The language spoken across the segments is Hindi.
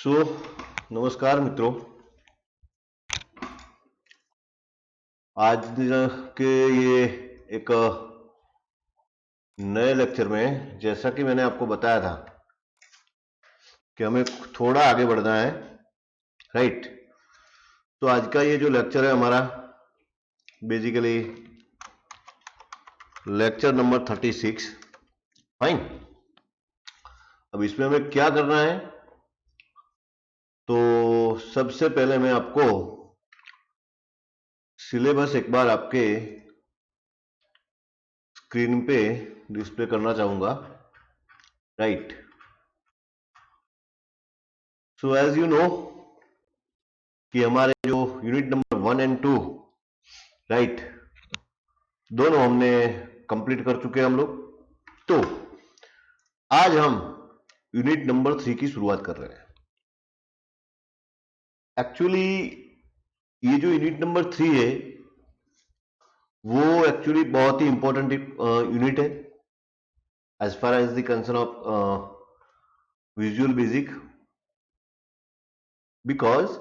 सो नमस्कार मित्रों। आज के ये एक नए लेक्चर में, जैसा कि मैंने आपको बताया था कि हमें थोड़ा आगे बढ़ना है, राइट। तो आज का ये जो लेक्चर है हमारा बेसिकली लेक्चर नंबर 36, फाइन। अब इसमें हमें क्या करना है, तो सबसे पहले मैं आपको सिलेबस एक बार आपके स्क्रीन पे डिस्प्ले करना चाहूंगा, right. So as you know कि हमारे जो यूनिट नंबर 1 एंड 2, राइट, दोनों हमने कंप्लीट कर चुके हैं हम लोग। तो आज हम यूनिट नंबर 3 की शुरुआत कर रहे हैं। एक्चुअली ये जो यूनिट नंबर 3 है वो एक्चुअली बहुत ही इंपॉर्टेंट यूनिट है as far as the concern of visual basic, because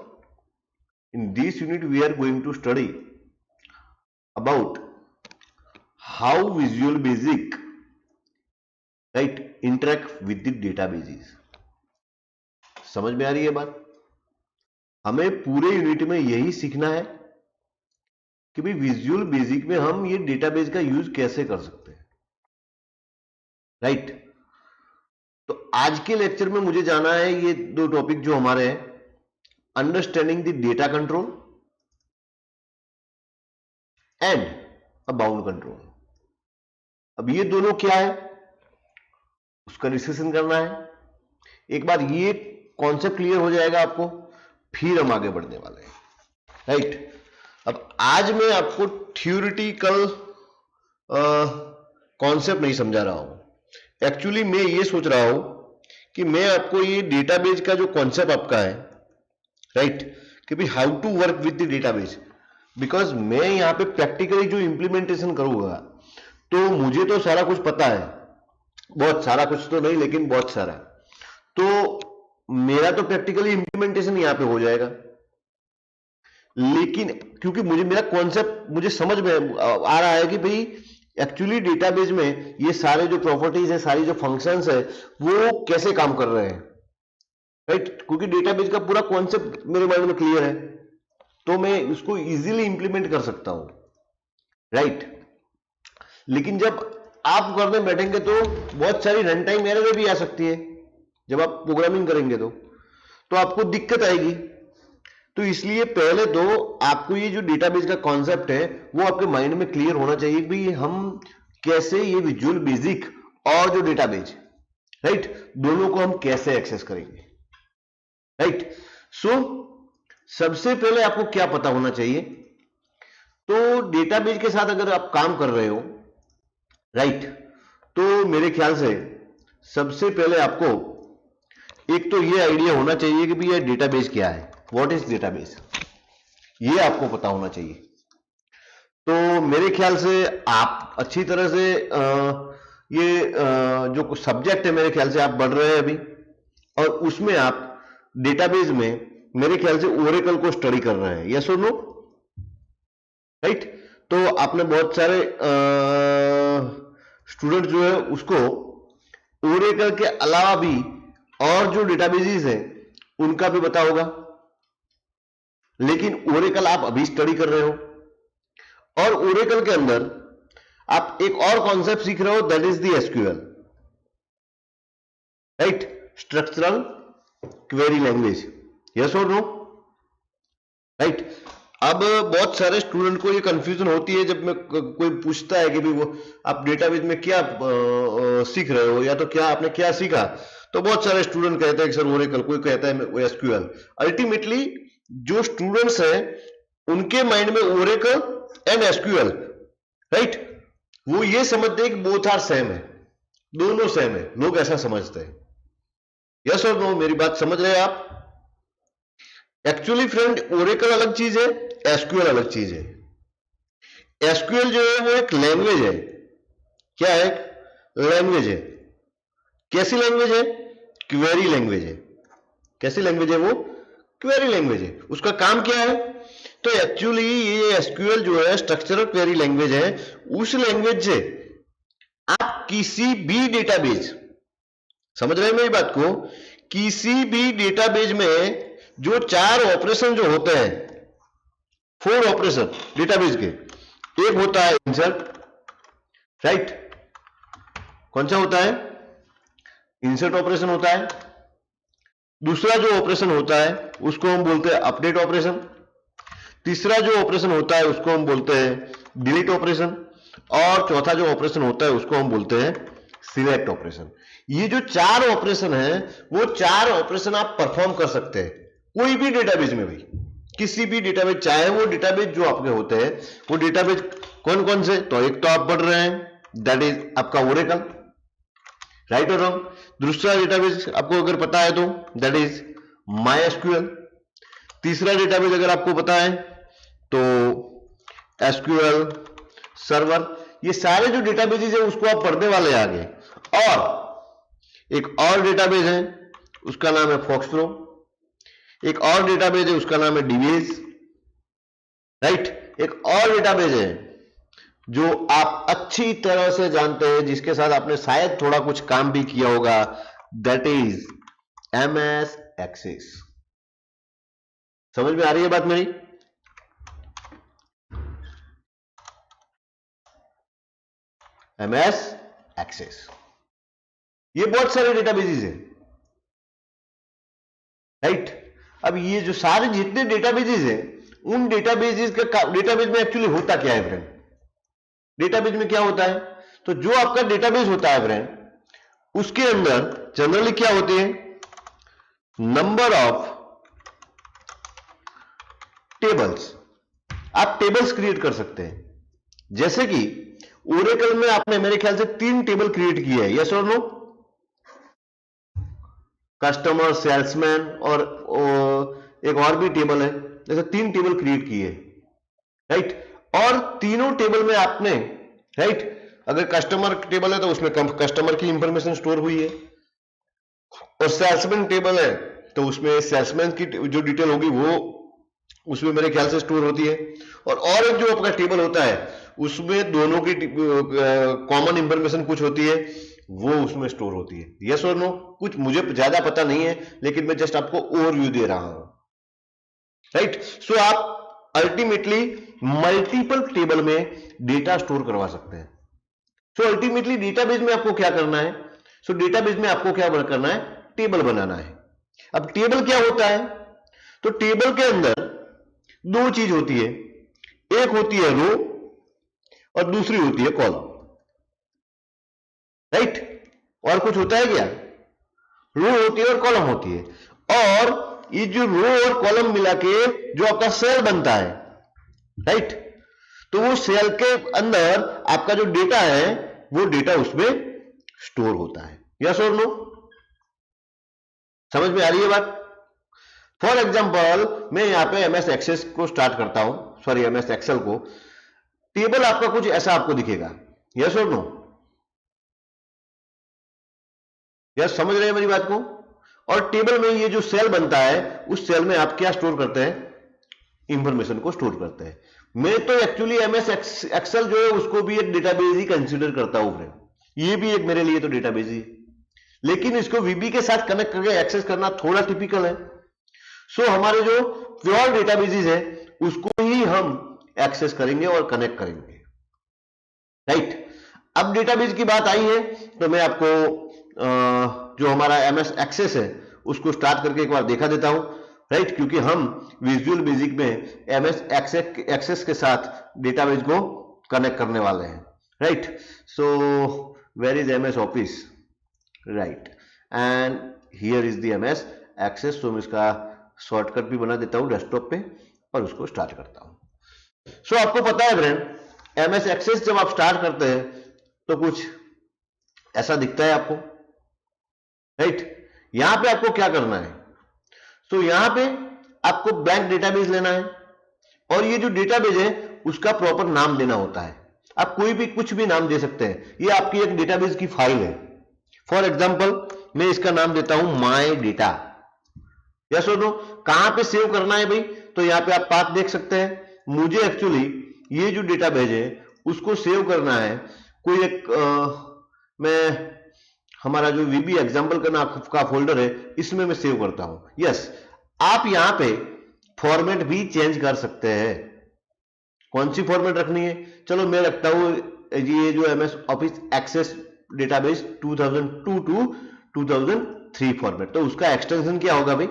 in this unit we are going to study about how Visual Basic, right, interact with the databases। समझ में आ रही है बात? हमें पूरे यूनिट में यही सीखना है कि भाई विजुअल बेसिक में हम ये डेटाबेस का यूज कैसे कर सकते हैं, राइट। तो आज के लेक्चर में मुझे जाना है ये दो टॉपिक जो हमारे हैं, understanding the data control and a bound control. अब ये दोनों क्या है उसका डिस्कशन करना है। एक बार ये कॉन्सेप्ट क्लियर हो जाएगा आपको, फिर हम आगे बढ़ने वाले हैं, राइट। अब आज मैं आपको थ्योरेटिकल कॉन्सेप्ट नहीं समझा रहा हूं। एक्चुअली मैं ये सोच रहा हूं कि मैं आपको ये डेटाबेस का जो कॉन्सेप्ट आपका है, राइट, कि भाई how to work with the database, because मैं यहाँ पे प्रैक्टिकली जो इंप्लीमेंटेशन करूंगा तो मुझे तो सारा कुछ पता है, बहुत सारा कुछ तो नहीं लेकिन बहुत सारा, तो मेरा तो प्रैक्टिकली इंप्लीमेंटेशन यहाँ पे हो जाएगा। लेकिन क्योंकि मुझे मेरा कॉन्सेप्ट मुझे समझ में आ रहा है कि भाई एक्चुअली डेटाबेस में ये सारे जो प्रॉपर्टीज है, सारी जो फंक्शंस है वो कैसे काम कर रहे हैं, राइट। क्योंकि डेटाबेस का पूरा कॉन्सेप्ट मेरे माइंड में क्लियर है तो मैं उसको इजीली इंप्लीमेंट कर सकता हूं, राइट। लेकिन जब आप करने बैठेंगे तो बहुत सारी रन टाइम एरर भी आ सकती है। जब आप प्रोग्रामिंग करेंगे तो आपको दिक्कत आएगी। तो इसलिए पहले तो आपको ये जो डेटाबेस का कॉन्सेप्ट है वो आपके माइंड में क्लियर होना चाहिए कि हम कैसे ये विजुअल बेसिक और जो डेटाबेस, राइट, दोनों को हम कैसे एक्सेस करेंगे, राइट। सो सबसे पहले आपको क्या पता होना चाहिए, तो डेटाबेस के साथ अगर आप काम कर रहे हो, राइट, तो मेरे ख्याल से सबसे पहले आपको एक तो ये आइडिया होना चाहिए कि भाई ये डेटाबेस क्या है, व्हाट इज डेटाबेस, ये आपको पता होना चाहिए। तो मेरे ख्याल से आप अच्छी तरह से जो सब्जेक्ट है मेरे ख्याल से आप बढ़ रहे हैं अभी, और उसमें आप डेटाबेस में मेरे ख्याल से ओरेकल को स्टडी कर रहे हैं, यस और नो, राइट। तो आपने बहुत सारे स्टूडेंट जो है उसको ओरेकल के अलावा भी और जो डेटाबेसेस है उनका भी पता होगा, लेकिन ओरेकल आप अभी स्टडी कर रहे हो और ओरेकल के अंदर आप एक और कॉन्सेप्ट सीख रहे हो, that is the SQL, right, structural query language, yes और नो, राइट। अब बहुत सारे स्टूडेंट को ये कंफ्यूजन होती है जब मैं कोई पूछता है कि भाई वो आप डेटाबेस में क्या सीख रहे हो या तो क्या आपने क्या सीखा, तो बहुत सारे स्टूडेंट कहते हैं कि सर ओरेकल, कोई कहता है एसक्यूएल। अल्टीमेटली जो स्टूडेंट्स हैं उनके माइंड में ओरेकल एंड एसक्यूएल, राइट, वो ये समझते हैं कि बोथ आर सेम है, दोनों सेम है, लोग ऐसा समझते हैं, यस और नो, मेरी बात समझ रहे हैं आप? एक्चुअली फ्रेंड ओरेकल अलग चीज है, एसक्यूएल अलग चीज है। एसक्यूएल जो है वो एक लैंग्वेज है, क्या है, लैंग्वेज है। कैसी लैंग्वेज है? क्वेरी लैंग्वेज है, कैसी लैंग्वेज है वो? क्वेरी लैंग्वेज है। उसका काम क्या है? तो एक्चुअली ये एसक्यूएल जो है स्ट्रक्चरल क्वेरी लैंग्वेज है। उस लैंग्वेज से आप किसी भी डेटाबेज, समझ रहे हैं मेरी बात को, किसी भी डेटाबेज में जो 4 ऑपरेशन जो होते हैं, 4 ऑपरेशन डेटाबेज के, एक होता है इंसर्ट, राइट? कौन सा होता है? इंसर्ट ऑपरेशन होता है। दूसरा जो ऑपरेशन होता है उसको हम बोलते हैं अपडेट ऑपरेशन। तीसरा जो ऑपरेशन होता है उसको हम बोलते हैं डिलीट ऑपरेशन। और चौथा जो ऑपरेशन होता है उसको हम बोलते हैं सिलेक्ट ऑपरेशन। ये जो 4 ऑपरेशन है वो 4 ऑपरेशन आप परफॉर्म कर सकते हैं कोई भी डेटाबेज में भाई, किसी भी डेटाबेज, चाहे वो डेटाबेज जो आपके होते हैं वो डेटाबेज कौन कौन से, तो एक तो आप पढ़ रहे हैं दैट इज आपका ओरेकल, राइट और रॉन्ग। दूसरा डेटाबेज आपको अगर पता है तो दैट इज माईएसक्यूएल। तीसरा डेटाबेज अगर आपको पता है तो एसक्यूएल सर्वर। ये सारे जो डेटाबेजेस है उसको आप पढ़ने वाले हैं आगे। और एक और डेटाबेज है उसका नाम है फॉक्सट्रो। एक और डेटाबेज है उसका नाम है डीबीएस, राइट? एक और डेटाबेज है जो आप अच्छी तरह से जानते हैं, जिसके साथ आपने शायद थोड़ा कुछ काम भी किया होगा, दैट इज एमएस एक्सेस। समझ में आ रही है बात मेरी? एमएस एक्सेस, ये बहुत सारे डेटाबेजेस हैं, राइट? अब ये जो सारे जितने डेटाबेजेस हैं उन डेटाबेजेस का डेटाबेज में एक्चुअली होता क्या है फ्रेंड? डेटाबेज में क्या होता है? तो जो आपका डेटाबेज होता है फ्रेंड, उसके अंदर जनरली क्या होती है? Number of tables. आप टेबल्स क्रिएट कर सकते हैं। जैसे कि ओरेकल में आपने मेरे ख्याल से 3 टेबल क्रिएट किए हैं, यस और नो? कस्टमर, सेल्समैन और एक और भी टेबल है, जैसे 3 टेबल क्रिएट किए, राइट? और तीनों टेबल में आपने, राइट, अगर कस्टमर टेबल है तो उसमें कस्टमर की इंफॉर्मेशन स्टोर हुई है, और सेल्समैन टेबल है तो उसमें सेल्समैन की जो डिटेल होगी वो उसमें मेरे ख्याल से स्टोर होती है। और एक जो आपका टेबल होता है उसमें दोनों की कॉमन इंफॉर्मेशन कुछ होती है, वो उसमें स्टोर होती है, यस और नो? कुछ मुझे ज्यादा पता नहीं है लेकिन मैं जस्ट आपको ओवरव्यू दे रहा हूं, राइट? सो आप अल्टीमेटली मल्टीपल टेबल में डेटा स्टोर करवा सकते हैं। सो अल्टीमेटली डेटाबेस में आपको क्या करना है? सो डेटाबेस में आपको क्या करना है? टेबल बनाना है। अब टेबल क्या होता है? तो टेबल के अंदर 2 चीज होती है, एक होती है रो और दूसरी होती है कॉलम, राइट? और कुछ होता है क्या? रो होती है और कॉलम होती है। और ये जो रो और कॉलम मिला के जो आपका सेल बनता है, राइट? तो वो सेल के अंदर आपका जो डेटा है वो डेटा उसमें स्टोर होता है, यस और नो? समझ में आ रही है बात? फॉर एग्जाम्पल मैं यहां पे एमएस एक्सेस को स्टार्ट करता हूं, सॉरी एमएस एक्सेल को। टेबल आपका कुछ ऐसा आपको दिखेगा, यस और नो? यस, समझ रहे हैं मेरी बात को? और टेबल में ये जो सेल बनता है उस सेल में आप क्या स्टोर करते हैं? इंफॉर्मेशन को स्टोर करते हैं। मैं तो एक्चुअली एमएस एक्सेल जो है उसको भी एक डेटाबेस ही कंसीडर करता हूं फ्रेंड। ये भी एक मेरे लिए तो डेटाबेस ही, लेकिन इसको वीबी के साथ कनेक्ट करके एक्सेस करना थोड़ा टिपिकल है। सो हमारे जो प्योर डेटाबेसेस है उसको ही हम एक्सेस करेंगे और कनेक्ट करेंगे, राइट? अब डेटाबेस की बात आई है तो मैं आपको जो हमारा एमएस एक्सेस है उसको स्टार्ट करके एक बार देखा देता हूं, राइट? क्योंकि हम विजुअल बेसिक में एमएस एक्सेस के साथ डेटाबेस को कनेक्ट करने वाले हैं, right? So where is MS office, right? And here is the MS access. तो मैं इसका शॉर्टकट भी बना देता हूं डेस्कटॉप पे और उसको स्टार्ट करता हूं। सो आपको पता है फ्रेंड, एमएस एक्सेस जब आप स्टार्ट करते हैं तो कुछ ऐसा दिखता है आपको, राइट? यहां पे आपको क्या करना है? तो यहां पे आपको ब्लैंक डेटाबेस लेना है और ये जो डेटाबेस है उसका प्रॉपर नाम देना होता है। आप कोई भी कुछ भी नाम दे सकते हैं, ये आपकी एक डेटाबेस की फाइल है। फॉर एग्जांपल मैं इसका नाम देता हूं माय डेटा, यस और नो? कहां पे सेव करना है भाई? तो यहाँ पे आप पाथ देख सकते हैं। मुझे एक्चुअली ये जो डेटाबेस है उसको सेव करना है कोई एक मैं हमारा जो वीबी एग्जाम्पल का फोल्डर है इसमें मैं सेव करता हूं। यस, आप यहां पे फॉर्मेट भी चेंज कर सकते हैं। कौन सी फॉर्मेट रखनी है? चलो मैं रखता हूं ये जो MS office access database 2002 to 2003 format. तो उसका एक्सटेंशन क्या होगा भाई?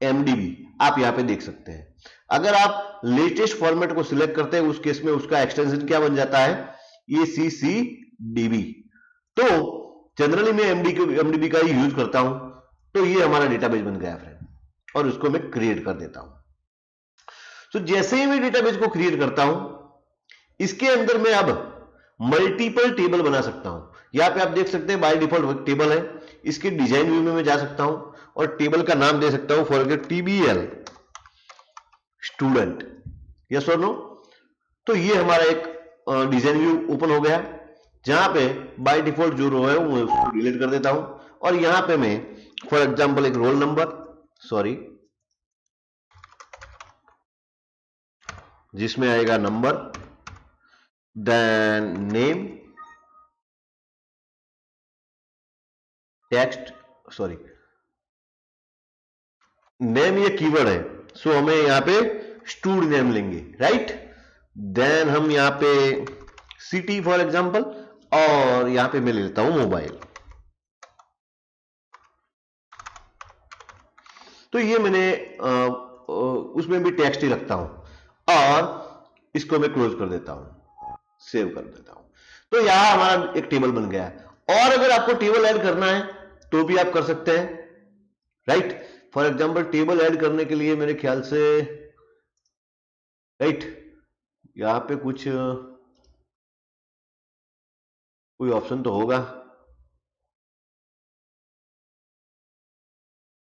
एमडीबी। आप यहां पे देख सकते हैं। अगर आप लेटेस्ट फॉर्मेट को सिलेक्ट करते हैं उस केस में उसका एक्सटेंशन क्या बन जाता है? ये सीसीडीबी। तो जनरली मैं एमडीबी का ही यूज करता हूं। तो ये हमारा डेटाबेस बन गया फ्रेंड, और उसको मैं क्रिएट कर देता हूं। तो जैसे ही मैं डेटाबेस को क्रिएट करता हूं, इसके अंदर मैं अब मल्टीपल टेबल बना सकता हूं। यहां पे आप देख सकते हैं बाय डिफॉल्ट टेबल है। इसके डिजाइन व्यू में मैं जा सकता हूं और टेबल का नाम दे सकता हूं फॉर एग्जाम्पल टीबीएल स्टूडेंट। यस और नो? तो ये हमारा एक डिजाइन व्यू ओपन हो गया, जहां पे बाय डिफॉल्ट जो रो है वो उसको डिलीट कर देता हूं, और यहां पे मैं फॉर एग्जांपल एक रोल नंबर, सॉरी, जिसमें आएगा number, then name, text, sorry, name ये कीवर्ड है, सो हमें यहां पे स्टूड नेम लेंगे, राइट। देन हम यहां पे सिटी फॉर एग्जांपल, और यहां पे मैं ले लेता हूं मोबाइल। तो ये मैंने उसमें भी टेक्स्ट ही रखता हूं, और इसको मैं क्लोज कर देता हूं, सेव कर देता हूं। तो यहां हमारा एक टेबल बन गया है। और अगर आपको टेबल ऐड करना है तो भी आप कर सकते हैं, right. For example table add करने के लिए मेरे ख्याल से, राइट, यहां पे कुछ कोई ऑप्शन तो होगा,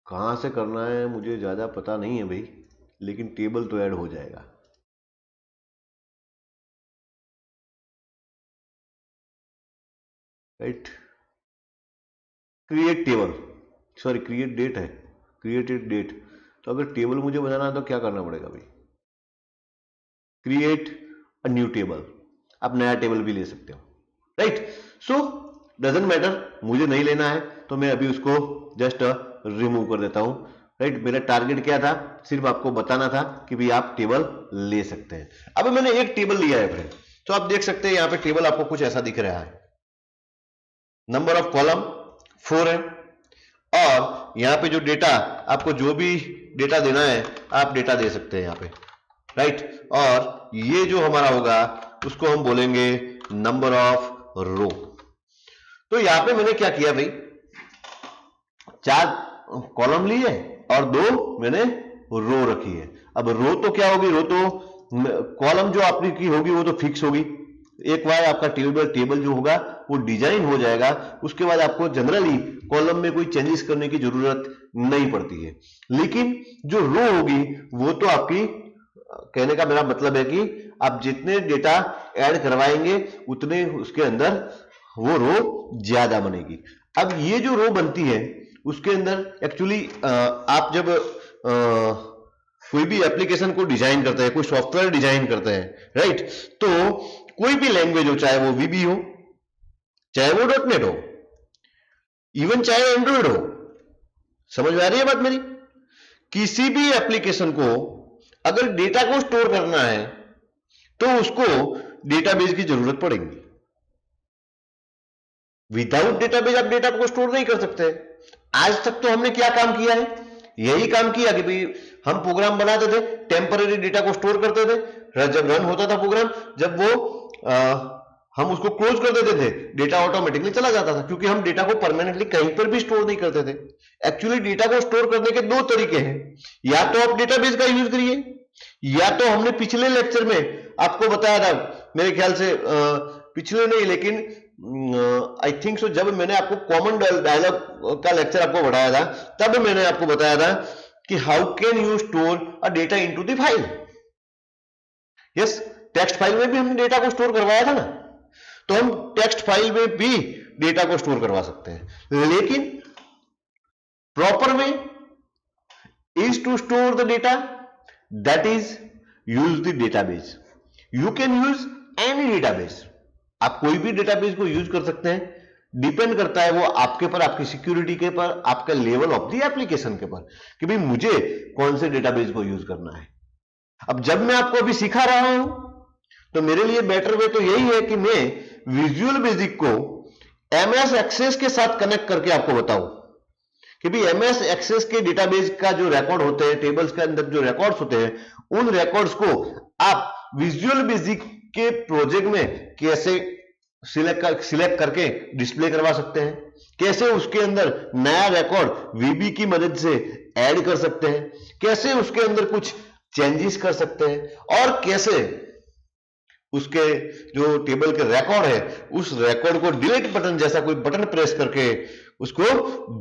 कहां से करना है मुझे ज्यादा पता नहीं है भाई, लेकिन टेबल तो ऐड हो जाएगा। Right, create table, sorry create date है, क्रिएटेड डेट। तो अगर टेबल मुझे बनाना है तो क्या करना पड़ेगा भाई? Create a new table. आप नया टेबल भी ले सकते हो, राइट। सो डजेंट मैटर, मुझे नहीं लेना है तो मैं अभी उसको जस्ट रिमूव कर देता हूं, राइट। मेरा टारगेट क्या था? सिर्फ आपको बताना था कि भाई आप टेबल ले सकते हैं। अब मैंने एक टेबल लिया है फ्रेंड, तो आप देख सकते हैं यहां पे टेबल आपको कुछ ऐसा दिख रहा है। नंबर ऑफ कॉलम 4 है, और यहां पे जो डेटा, आपको जो भी डेटा देना है आप डेटा दे सकते हैं यहां पे, राइट। और ये जो हमारा होगा उसको हम बोलेंगे नंबर ऑफ रो। तो यहां पे मैंने क्या किया भाई, 4 कॉलम ली है और 2 मैंने रो रखी है। अब रो तो क्या होगी? रो तो कॉलम जो आपकी की होगी वो तो फिक्स होगी। एक बार आपका टेबल जो होगा वो डिजाइन हो जाएगा, उसके बाद आपको जनरली कॉलम में कोई चेंजेस करने की जरूरत नहीं पड़ती है। लेकिन जो रो होगी वो तो आपकी, कहने का मेरा मतलब है कि आप जितने डेटा ऐड करवाएंगे उतने उसके अंदर वो रो ज्यादा बनेगी। अब ये जो रो बनती है उसके अंदर एक्चुअली आप जब कोई भी एप्लीकेशन को डिजाइन करते हैं, कोई सॉफ्टवेयर डिजाइन करते हैं, राइट, तो कोई भी लैंग्वेज हो, चाहे वो वीबी हो, चाहे वो डॉटनेट हो, इवन चाहे एंड्रॉइड हो, समझ में आ रही है बात मेरी? किसी भी एप्लीकेशन को अगर डेटा को स्टोर करना है तो उसको डेटाबेस की जरूरत पड़ेगी। विदाउट डेटाबेस आप डेटा को स्टोर नहीं कर सकते। आज तक तो हमने क्या काम किया है? यही काम किया कि भाई हम प्रोग्राम बनाते थे, टेम्पररी डेटा को स्टोर करते थे, जब रन होता था प्रोग्राम, जब वो हम उसको क्लोज कर देते थे, डेटा ऑटोमेटिकली चला जाता था, क्योंकि हम डेटा को परमानेंटली कहीं पर भी स्टोर नहीं करते थे। एक्चुअली डेटा को स्टोर करने के 2 तरीके हैं, या तो आप डेटाबेस का यूज करिए, या तो हमने पिछले लेक्चर में आपको बताया था, मेरे ख्याल से पिछले नहीं, लेकिन आई थिंक सो, जब मैंने आपको कॉमन डायलॉग का लेक्चर आपको बढ़ाया था, तब मैंने आपको बताया था कि how can you store a data into the file. Yes, text file में भी हमने डेटा को स्टोर करवाया था ना, तो हम टेक्स्ट फाइल में भी डेटा को स्टोर करवा सकते हैं। लेकिन proper way ways to store the data, that is use the database. You can use any database. आप कोई भी डेटाबेस को यूज कर सकते हैं, डिपेंड करता है वो आपके पर, आपकी सिक्योरिटी के पर, आपका लेवल ऑफ द एप्लीकेशन के पर कि भाई मुझे कौन से डेटाबेस को यूज करना है। अब जब मैं आपको अभी सिखा रहा हूं तो मेरे लिए बेटर वे तो यही है कि मैं विजुअल बेसिक को एमएस एक्सेस के साथ कनेक्ट करके आपको बताऊं कि भाई एमएस एक्सेस के डेटाबेस का जो रिकॉर्ड होते हैं, टेबल्स के अंदर जो रिकॉर्ड्स होते हैं, उन रिकॉर्ड्स को आप विजुअल बेसिक के प्रोजेक्ट में कैसे सिलेक्ट करके डिस्प्ले करवा सकते हैं, कैसे उसके अंदर नया रिकॉर्ड वीबी की मदद से ऐड कर सकते हैं, कैसे उसके अंदर कुछ चेंजेस कर सकते हैं, और कैसे उसके जो टेबल के रिकॉर्ड है उस रिकॉर्ड को डिलीट बटन जैसा कोई बटन प्रेस करके उसको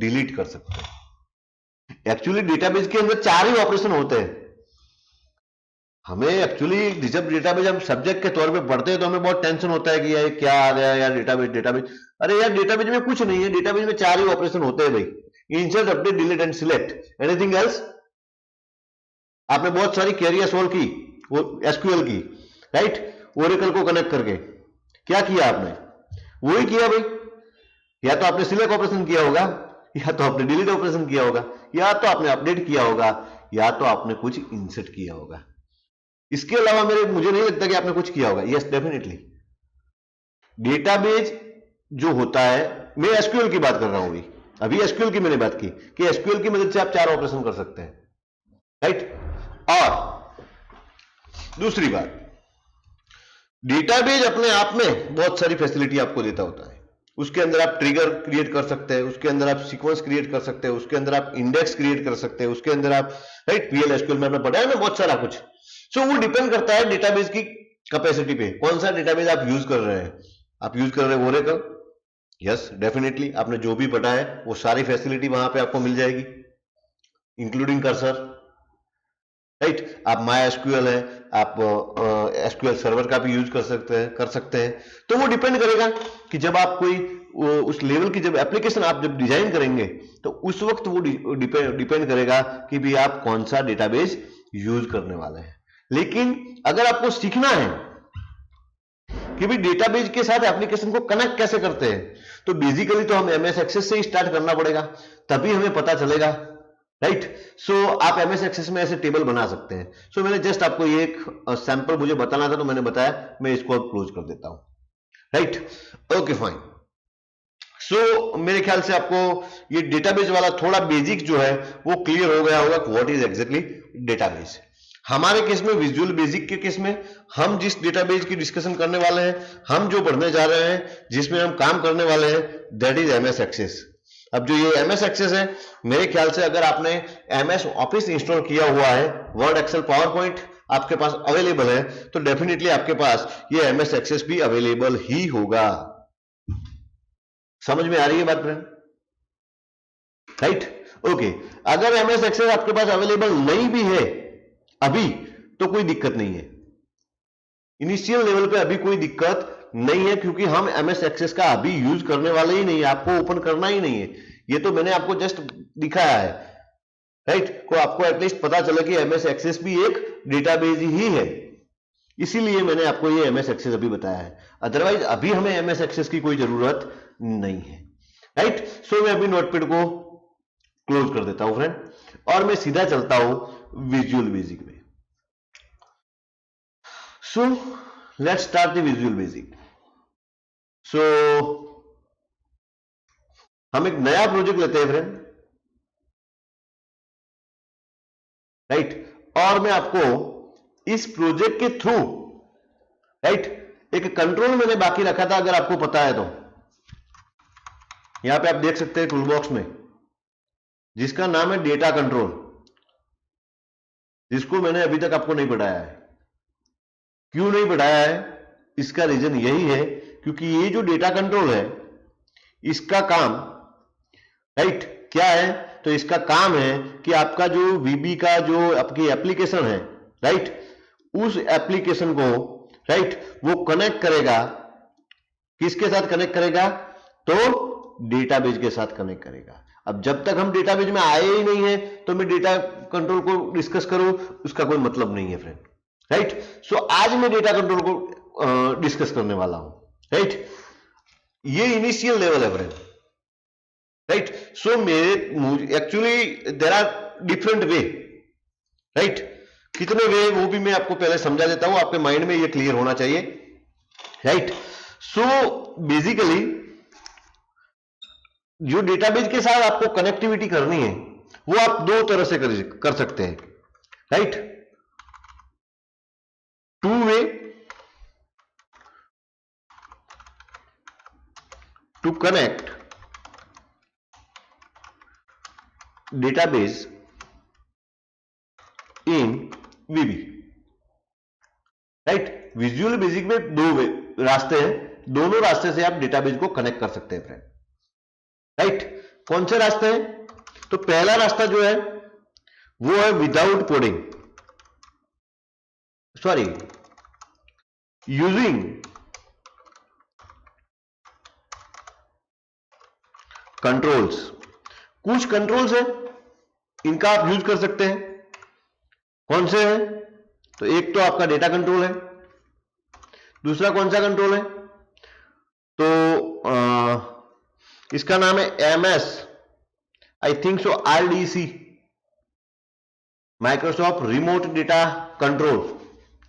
डिलीट कर सकते हैं। एक्चुअली डेटाबेस के अंदर 4 ही ऑपरेशन होते हैं। हमें एक्चुअली जब डेटाबेस हम सब्जेक्ट के तौर पे पढ़ते हैं तो हमें बहुत टेंशन होता है कि यार क्या आ गया यार डेटाबेस। अरे यार डेटाबेस में कुछ नहीं है, डेटाबेस में 4 ही ऑपरेशन होते हैं भाई, insert, update, delete and select. Anything else? आपने बहुत सारी क्वेरी सॉल्व की वो एसक्यूएल की, राइट, ओरेकल को कनेक्ट करके क्या किया आपने? वही किया भाई। या तो आपने सिलेक्ट ऑपरेशन किया होगा, या तो आपने डिलीट ऑपरेशन किया होगा, या तो आपने अपडेट किया होगा, या तो आपने कुछ इंसर्ट किया होगा। इसके अलावा मुझे नहीं लगता कि आपने कुछ किया होगा। यस, डेफिनेटली डेटाबेस जो होता है, मैं एसक्यूएल की बात कर रहा हूं अभी एसक्यूएल की मैंने बात की कि एसक्यूएल की मदद से आप 4 ऑपरेशन कर सकते हैं, राइट। और दूसरी बात, डेटाबेस अपने आप में बहुत सारी फैसिलिटी आपको देता होता है। उसके अंदर आप ट्रिगर क्रिएट कर सकते हैं, उसके अंदर आप सीक्वेंस क्रिएट कर सकते हैं, उसके अंदर आप इंडेक्स क्रिएट कर सकते हैं, उसके अंदर आप, राइट, पीएल एसक्यूएल में आपने पढ़ा है ना बहुत सारा कुछ। सो वो डिपेंड करता है डेटाबेस की कैपेसिटी पे, कौन सा डेटाबेस आप यूज कर रहे हैं। आप यूज कर रहे हैं ओरेकल, यस डेफिनेटली आपने जो भी पढ़ा है वो सारी फैसिलिटी वहां पे आपको मिल जाएगी, इंक्लूडिंग कर्सर, राइट। आप माई एसक्यूएल है, आप एसक्यूएल सर्वर का भी यूज कर सकते हैं। तो वो डिपेंड करेगा कि जब आप कोई उस लेवल की जब एप्लीकेशन आप जब डिजाइन करेंगे तो उस वक्त वो डिपेंड करेगा कि भी आप कौन सा डेटाबेस यूज करने वाले हैं। लेकिन अगर आपको सीखना है कि भी डेटाबेस के साथ एप्लीकेशन को कनेक्ट कैसे करते हैं, तो बेसिकली तो हम एमएस एक्सेस से ही स्टार्ट करना पड़ेगा, तभी हमें पता चलेगा, राइट। सो आप एमएस एक्सेस में ऐसे टेबल बना सकते हैं। सो मैंने जस्ट आपको ये एक सैंपल मुझे बताना था तो मैंने बताया, मैं इसको अब क्लोज कर देता हूं, राइट। Okay fine. सो मेरे ख्याल से आपको ये डेटाबेस वाला थोड़ा बेसिक जो है वो क्लियर हो गया होगा, व्हाट इज एग्जैक्टली डेटाबेस। हमारे केस में, विजुअल बेसिक के केस में, हम जिस डेटाबेस की डिस्कशन करने वाले हैं, हम जो पढ़ने जा रहे हैं, जिसमें हम काम करने वाले हैं, दैट इज एमएस एक्सेस। अब जो ये एमएस एक्सेस है, मेरे ख्याल से अगर आपने एमएस ऑफिस इंस्टॉल किया हुआ है, वर्ड, एक्सेल, पावर पॉइंट आपके पास अवेलेबल है, तो डेफिनेटली आपके पास ये एमएस एक्सेस भी अवेलेबल ही होगा। समझ में आ रही है बात फ्रेंड, राइट? ओके। अगर एमएस एक्सेस आपके पास अवेलेबल नहीं भी है अभी, तो कोई दिक्कत नहीं है। इनिशियल लेवल पे अभी कोई दिक्कत नहीं है, क्योंकि हम एमएस एक्सेस का अभी यूज करने वाले ही नहीं है, आपको ओपन करना ही नहीं है। ये तो मैंने आपको जस्ट दिखाया है, राइट, को आपको एटलीस्ट पता चला कि एमएस एक्सेस भी एक डेटाबेस ही है, इसीलिए मैंने आपको ये एमएस एक्सेस अभी बताया है। अदरवाइज अभी हमें एमएस एक्सेस की कोई जरूरत नहीं है, राइट। सो मैं अभी नोटपैड को क्लोज कर देता हूं फ्रेंड, और मैं सीधा चलता हूं विजुअल बेसिक में। So let's start the visual basic. So हम एक नया प्रोजेक्ट लेते हैं फ्रेंड, राइट, और मैं आपको इस प्रोजेक्ट के थ्रू, राइट, एक कंट्रोल मैंने बाकी रखा था, अगर आपको पता है तो यहां पे आप देख सकते हैं टूल बॉक्स में, जिसका नाम है डेटा कंट्रोल, जिसको मैंने अभी तक आपको नहीं पढ़ाया है। क्यों नहीं पढ़ाया है? इसका रीजन यही है क्योंकि ये जो डेटा कंट्रोल है, इसका काम, राइट, क्या है? तो इसका काम है कि आपका जो वीबी का जो आपकी एप्लीकेशन है, राइट, उस एप्लीकेशन को, राइट, वो कनेक्ट करेगा, किसके साथ कनेक्ट करेगा? तो डेटाबेस के साथ कनेक्ट करेगा। अब जब तक हम डेटाबेस में आए ही नहीं है तो मैं डेटा कंट्रोल को डिस्कस करूं, उसका कोई मतलब नहीं है फ्रेंड, राइट। सो आज मैं डेटा कंट्रोल को डिस्कस करने वाला हूं, राइट। ये इनिशियल लेवल है फ्रेंड, राइट। सो मेरे actually there are different way, right. कितने वे वो भी मैं आपको पहले समझा देता हूं, आपके माइंड में ये क्लियर होना चाहिए, राइट। सो बेसिकली जो डेटाबेस के साथ आपको कनेक्टिविटी करनी है वो आप दो तरह से कर सकते हैं, right. Two way to connect database in VB, right. Visual basic में दो रास्ते हैं, दोनों रास्ते से आप डेटाबेस को कनेक्ट कर सकते हैं फ्रेंड, राइट। कौन से रास्ते हैं? तो पहला रास्ता जो है वो है without coding, sorry, using controls. कुछ कंट्रोल्स है इनका आप यूज कर सकते हैं। कौन से हैं? तो एक तो आपका डेटा कंट्रोल है, दूसरा कौन सा कंट्रोल है? तो इसका नाम है MS, I think so, RDC, Microsoft remote data control.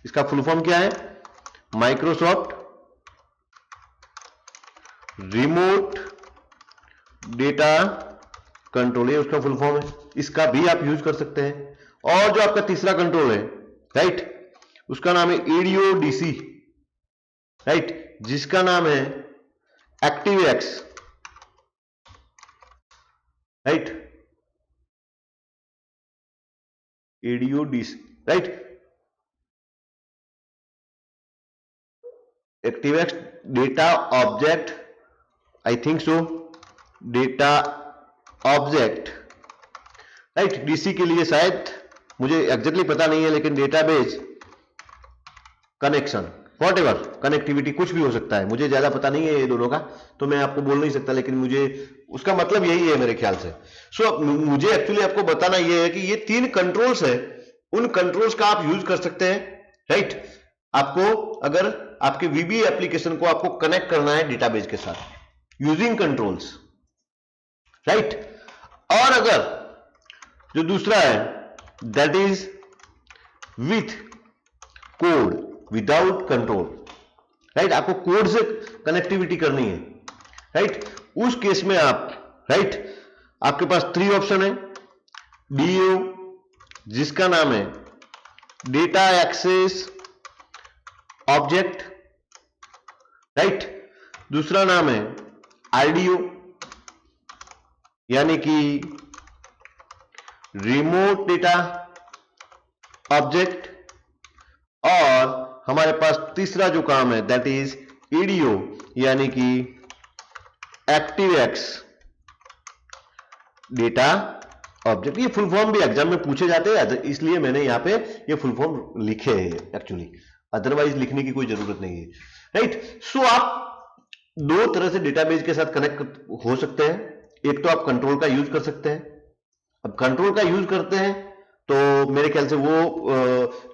इसका फुल फॉर्म क्या है? माइक्रोसॉफ्ट रिमोट डेटा कंट्रोल, ये उसका फुल फॉर्म है। इसका भी आप यूज कर सकते हैं। और जो आपका तीसरा कंट्रोल है, राइट, उसका नाम है ADO-DC, राइट, जिसका नाम है ActiveX, right, ADO-DC, right, ActiveX data object, I think so, data object, right. DC के लिए शायद मुझे एग्जैक्टली पता नहीं है, लेकिन डेटाबेस कनेक्शन, व्हाटएवर, कनेक्टिविटी कुछ भी हो सकता है, मुझे ज्यादा पता नहीं है ये दोनों का, तो मैं आपको बोल नहीं सकता, लेकिन मुझे उसका मतलब यही है मेरे ख्याल से। सो मुझे एक्चुअली आपको बताना ये है कि ये 3 कंट्रोल्स है, उन कंट्रोल्स का आप यूज कर सकते हैं, राइट। आपको अगर आपके VBA एप्लीकेशन को आपको कनेक्ट करना है डेटाबेस के साथ यूजिंग कंट्रोल्स, राइट। और अगर जो दूसरा है that is with code, without control, right, आपको कोड से कनेक्टिविटी करनी है, राइट। उस केस में आप, राइट, आपके पास 3 ऑप्शन है। DAO, जिसका नाम है डेटा एक्सेस ऑब्जेक्ट, राइट। दूसरा नाम है RDO, यानी कि रिमोट डेटा ऑब्जेक्ट। और हमारे पास तीसरा जो काम है दैट इज ADO, यानी कि ActiveX डेटा ऑब्जेक्ट। ये फुल फॉर्म भी एग्जाम में पूछे जाते हैं, इसलिए मैंने यहां पे ये फुल फॉर्म लिखे हैं एक्चुअली, अदरवाइज लिखने की कोई जरूरत नहीं है, राइट। सो आप दो तरह से डेटाबेस के साथ कनेक्ट हो सकते हैं। एक तो आप कंट्रोल का यूज कर सकते हैं। अब कंट्रोल का यूज करते हैं तो मेरे ख्याल से वो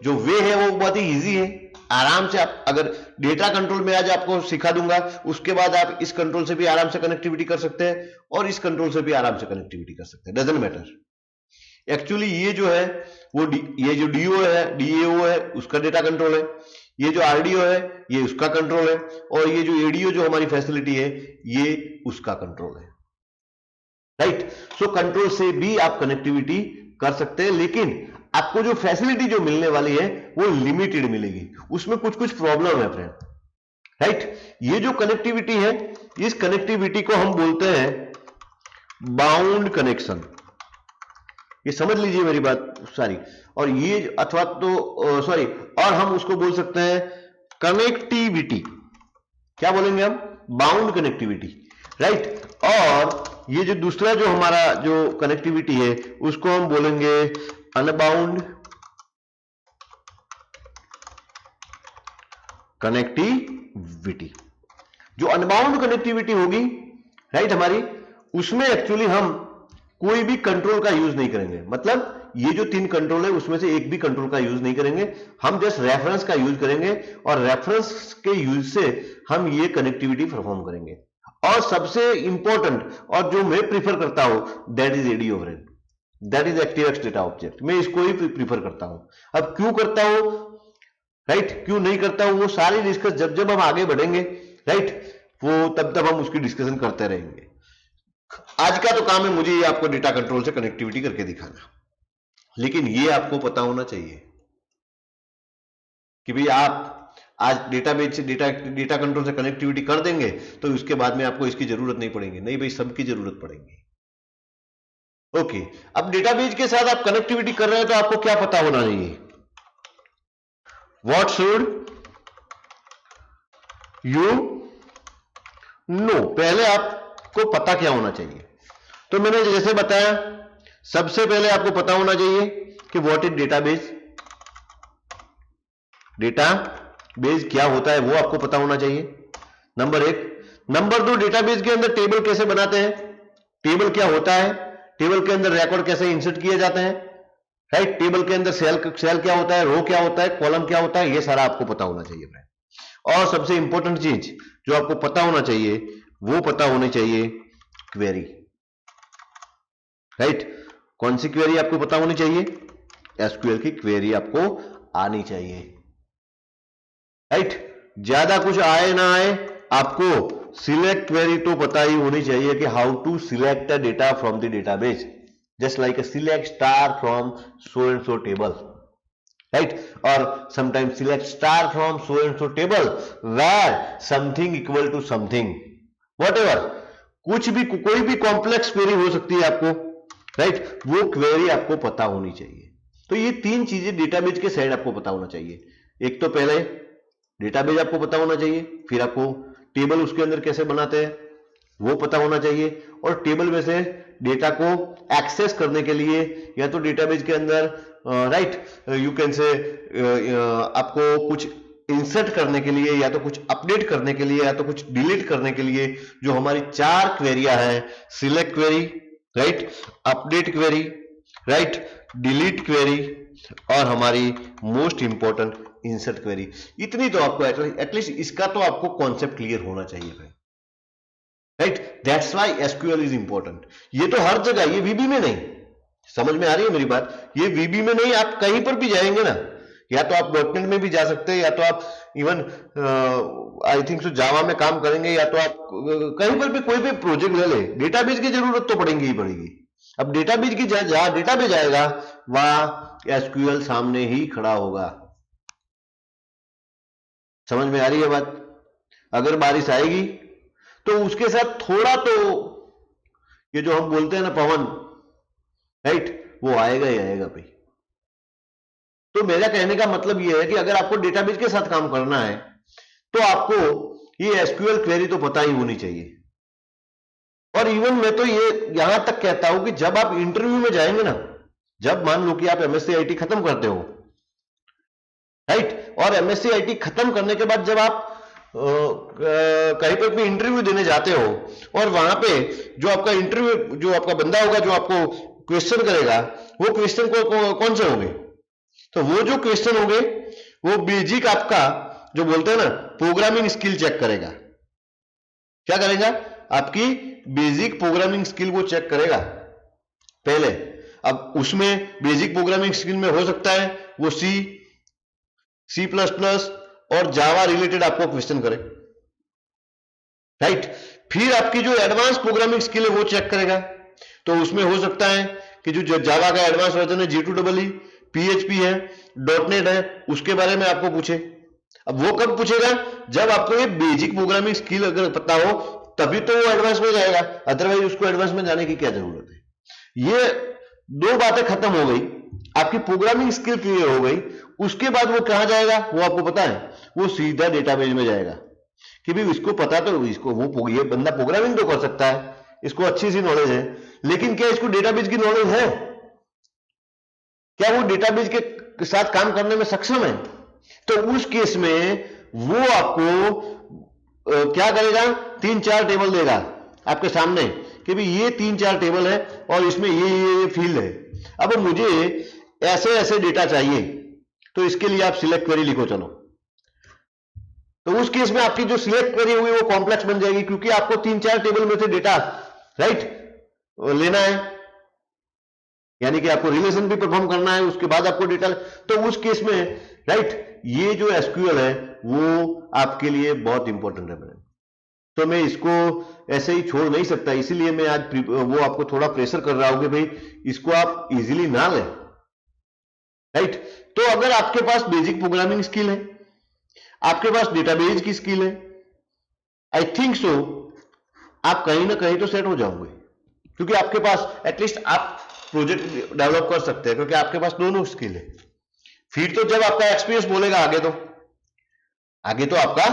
जो वे है वो बहुत ही इजी है, आराम से आप, अगर डेटा कंट्रोल में आज आपको सिखा दूंगा, उसके बाद आप इस कंट्रोल से भी आराम से कनेक्टिविटी कर सकते हैं और इस कंट्रोल से भी आराम से कनेक्टिविटी कर सकते हैं, डजंट मैटर। एक्चुअली ये जो है वो ये जो DAO है उसका डेटा कंट्रोल है, ये जो RDO है ये उसका कंट्रोल है, और ये जो ADO जो हमारी फैसिलिटी है ये उसका कंट्रोल है, राइट। सो कंट्रोल से भी आप कनेक्टिविटी कर सकते हैं, लेकिन आपको जो फैसिलिटी जो मिलने वाली है वो लिमिटेड मिलेगी, उसमें कुछ कुछ प्रॉब्लम है फ्रेंड, राइट। ये जो कनेक्टिविटी है, इस कनेक्टिविटी को हम बोलते हैं बाउंड कनेक्शन, ये समझ लीजिए मेरी बात सारी। और ये अथवा तो सॉरी, और हम उसको बोल सकते हैं कनेक्टिविटी, क्या बोलेंगे हम? Bound connectivity, right. और ये जो दूसरा जो हमारा जो कनेक्टिविटी है उसको हम बोलेंगे अनबाउंड कनेक्टिविटी। जो अनबाउंड कनेक्टिविटी होगी, राइट, हमारी उसमें एक्चुअली हम कोई भी कंट्रोल का यूज नहीं करेंगे, मतलब ये जो 3 कंट्रोल है उसमें से एक भी कंट्रोल का यूज नहीं करेंगे, हम जस्ट रेफरेंस का यूज करेंगे और रेफरेंस के यूज से हम ये कनेक्टिविटी परफॉर्म करेंगे। और सबसे इंपॉर्टेंट और जो मैं प्रीफर करता हूं that is AD overhead, that is active data object, मैं इसको ही प्रीफर करता हूं। अब क्यों करता हूं, राइट, क्यों नहीं करता हूं, वो सारी डिस्कस जब हम आगे बढ़ेंगे, राइट, वो तब हम उसकी डिस्कशन करते रहेंगे। आज का तो काम है मुझे ये आपको डेटा कंट्रोल से कनेक्टिविटी करके दिखाना, लेकिन ये आपको पता होना चाहिए कि भाई आप आज डेटाबेस से डेटा कंट्रोल से कनेक्टिविटी कर देंगे तो उसके बाद में आपको इसकी जरूरत नहीं पड़ेगी, नहीं भाई, सबकी जरूरत पड़ेगी। ओके, अब डेटाबेस के साथ आप कनेक्टिविटी कर रहे हैं तो आपको क्या पता होना चाहिए, व्हाट शुड यू नो, पहले आपको पता क्या होना चाहिए। तो मैंने जैसे बताया, सबसे पहले आपको पता होना चाहिए कि व्हाट इज डेटाबेस, डेटाबेस क्या होता है वो आपको पता होना चाहिए, नंबर 1। नंबर 2, डेटाबेस के अंदर टेबल कैसे बनाते हैं, टेबल क्या होता है, टेबल के अंदर रिकॉर्ड कैसे इंसर्ट किए जाते हैं, राइट, टेबल के अंदर सेल क्या होता है, रो क्या होता है, कॉलम क्या होता है, ये सारा आपको पता होना चाहिए। और सबसे इंपॉर्टेंट चीज जो आपको पता होना चाहिए वो पता होनी चाहिए क्वेरी, राइट, कौन सी क्वेरी आपको पता होनी चाहिए, एसक्यूएल की क्वेरी आपको आनी चाहिए, राइट। ज्यादा कुछ आए ना आए, आपको सिलेक्ट क्वेरी तो पता ही होनी चाहिए कि how to select the data from the database, just like select star from so and so table, right, or sometimes select star from so and so table where something equal to something, whatever, कुछ भी, कोई भी कॉम्प्लेक्स क्वेरी हो सकती है आपको, राइट, वो क्वेरी आपको पता होनी चाहिए। तो ये 3 चीजें डेटाबेस के साइड आपको पता होना चाहिए। एक तो पहले डेटाबेस आपको पता होना चाहिए, फिर आपको टेबल उसके अंदर कैसे बनाते हैं वो पता होना चाहिए, और टेबल में से डेटा को एक्सेस करने के लिए या तो डेटाबेस के अंदर राइट यू कैन से आपको कुछ इंसर्ट करने के लिए या तो कुछ अपडेट करने के लिए या तो कुछ डिलीट करने के लिए जो हमारी 4 क्वेरियां हैं, select query, right, update query, right, delete query और हमारी मोस्ट इंपॉर्टेंट इंसर्ट क्वेरी। इतनी तो आपको एटलीस्ट इसका तो आपको कॉन्सेप्ट क्लियर होना चाहिए भाई, right, that's why SQL is important. ये तो हर जगह, ये वीबी में नहीं, समझ में आ रही है मेरी बात, ये वीबी में नहीं, आप कहीं पर भी जाएंगे ना, या तो आप डॉटनेट में भी जा सकते हैं या तो आप इवन आई थिंक सो जावा में काम करेंगे या तो आप कहीं पर भी कोई भी प्रोजेक्ट ले ले, डेटाबेस की जरूरत तो पड़ेगी ही पड़ेगी। अब डेटाबेस की जहां डेटाबेस आएगा वहां एसक्यूएल सामने ही खड़ा होगा, समझ में आ रही है बात। अगर बारिश आएगी तो उसके साथ थोड़ा तो ये जो हम बोलते हैं ना पवन, राइट, वो आएगा ही आएगा भाई। तो मेरा कहने का मतलब ये है कि अगर आपको डेटाबेस के साथ काम करना है तो आपको ये एसक्यूएल क्वेरी तो पता ही होनी चाहिए। और इवन मैं तो ये यहां तक कहता हूं कि जब आप इंटरव्यू में जाएंगे ना, जब मान लो कि आप एमएससी आईटी खत्म करते हो, राइट, और एमएससी आईटी खत्म करने के बाद जब आप कहीं पर भी इंटरव्यू देने जाते हो और वहां पे जो आपका इंटरव्यू, जो आपका बंदा होगा जो आपको क्वेश्चन करेगा, वो क्वेश्चन कौन से होंगे, तो वो जो क्वेश्चन होंगे वो बेसिक आपका जो बोलते हैं ना प्रोग्रामिंग स्किल चेक करेगा। क्या करेगा, आपकी बेसिक प्रोग्रामिंग स्किल वो चेक करेगा पहले। अब उसमें बेसिक प्रोग्रामिंग स्किल में हो सकता है वो सी प्लस प्लस और जावा रिलेटेड आपको क्वेश्चन करे, राइट। फिर आपकी जो एडवांस प्रोग्रामिंग स्किल है वो चेक करेगा, तो उसमें हो सकता है कि जो जावा का एडवांस वर्जन है J2EE, PHP है, डॉटनेट है, उसके बारे में आपको पूछे। अब वो कब पूछेगा, जब आपको ये बेसिक प्रोग्रामिंग स्किल अगर पता हो तभी तो वो एडवांस में जाएगा, अदरवाइज उसको एडवांस में जाने की क्या जरूरत है। ये 2 बातें खत्म हो गई, आपकी प्रोग्रामिंग स्किल क्लियर हो गई, उसके बाद वो कहां जाएगा वो आपको पता है, वो सीधा डेटाबेस में जाएगा कि भाई इसको पता तो इसको वो ये बंदा प्रोग्रामिंग तो कर सकता है, इसको अच्छी सी नॉलेज है, लेकिन क्या इसको डेटाबेस की नॉलेज है, क्या वो डेटाबेस के साथ काम करने में सक्षम है। तो उस केस में वो आपको क्या करेगा, 3-4 टेबल देगा, आपके सामने कि भी ये 3-4 टेबल है और इसमें ये फील्ड है। अब मुझे ऐसे ऐसे डेटा चाहिए, तो इसके लिए आप सिलेक्ट क्वेरी लिखो चलो। तो उस केस में आपकी जो सिलेक्ट क्वेरी हुई वो कॉम्प्लेक्स बन जाएगी, क्योंकि आपको 3-4 टेबल में से डेटा राइट लेना है, यानी कि आपको रिलेशन भी परफॉर्म करना है, उसके बाद आपको डेटा। तो उस केस में राइट ये जो एसक्यूएल है वो आपके लिए बहुत इंपॉर्टेंट है। तो मैं इसको ऐसे ही छोड़ नहीं सकता, इसीलिए मैं आज वो आपको थोड़ा प्रेशर कर रहा हूं कि भाई इसको आप इजीली ना लें, राइट। तो अगर आपके पास बेसिक प्रोग्रामिंग स्किल है, आपके पास डेटाबेस की स्किल है, आई थिंक सो आप कहीं ना कहीं तो सेट हो जाओगे, क्योंकि आपके पास एटलीस्ट आप प्रोजेक्ट डेवलप कर सकते हैं, क्योंकि आपके पास दोनों स्किल है। फिर तो जब आपका एक्सपीरियंस बोलेगा आगे तो आपका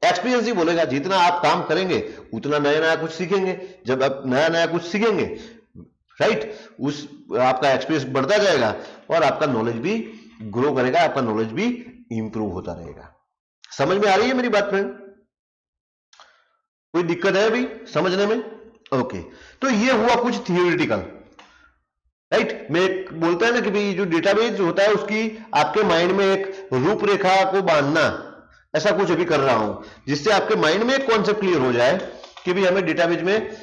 एक्सपीरियंस ही बोलेगा। जितना आप काम करेंगे उतना नया नया कुछ सीखेंगे, जब आप नया नया कुछ सीखेंगे राइट उस आपका एक्सपीरियंस बढ़ता जाएगा और आपका नॉलेज भी ग्रो करेगा, आपका नॉलेज भी इंप्रूव होता रहेगा। समझ में आ रही है मेरी बात फ्रेंड? कोई दिक्कत है अभी समझने में? ओके, तो ये हुआ कुछ थियोरिटिकल, राइट। मैं बोलता है ना कि भाई जो डेटाबेस होता है उसकी आपके माइंड में एक रूपरेखा को बांधना, ऐसा कुछ अभी कर रहा हूं जिससे आपके माइंड में एक कॉन्सेप्ट क्लियर हो जाए कि भाई हमें डेटाबेस में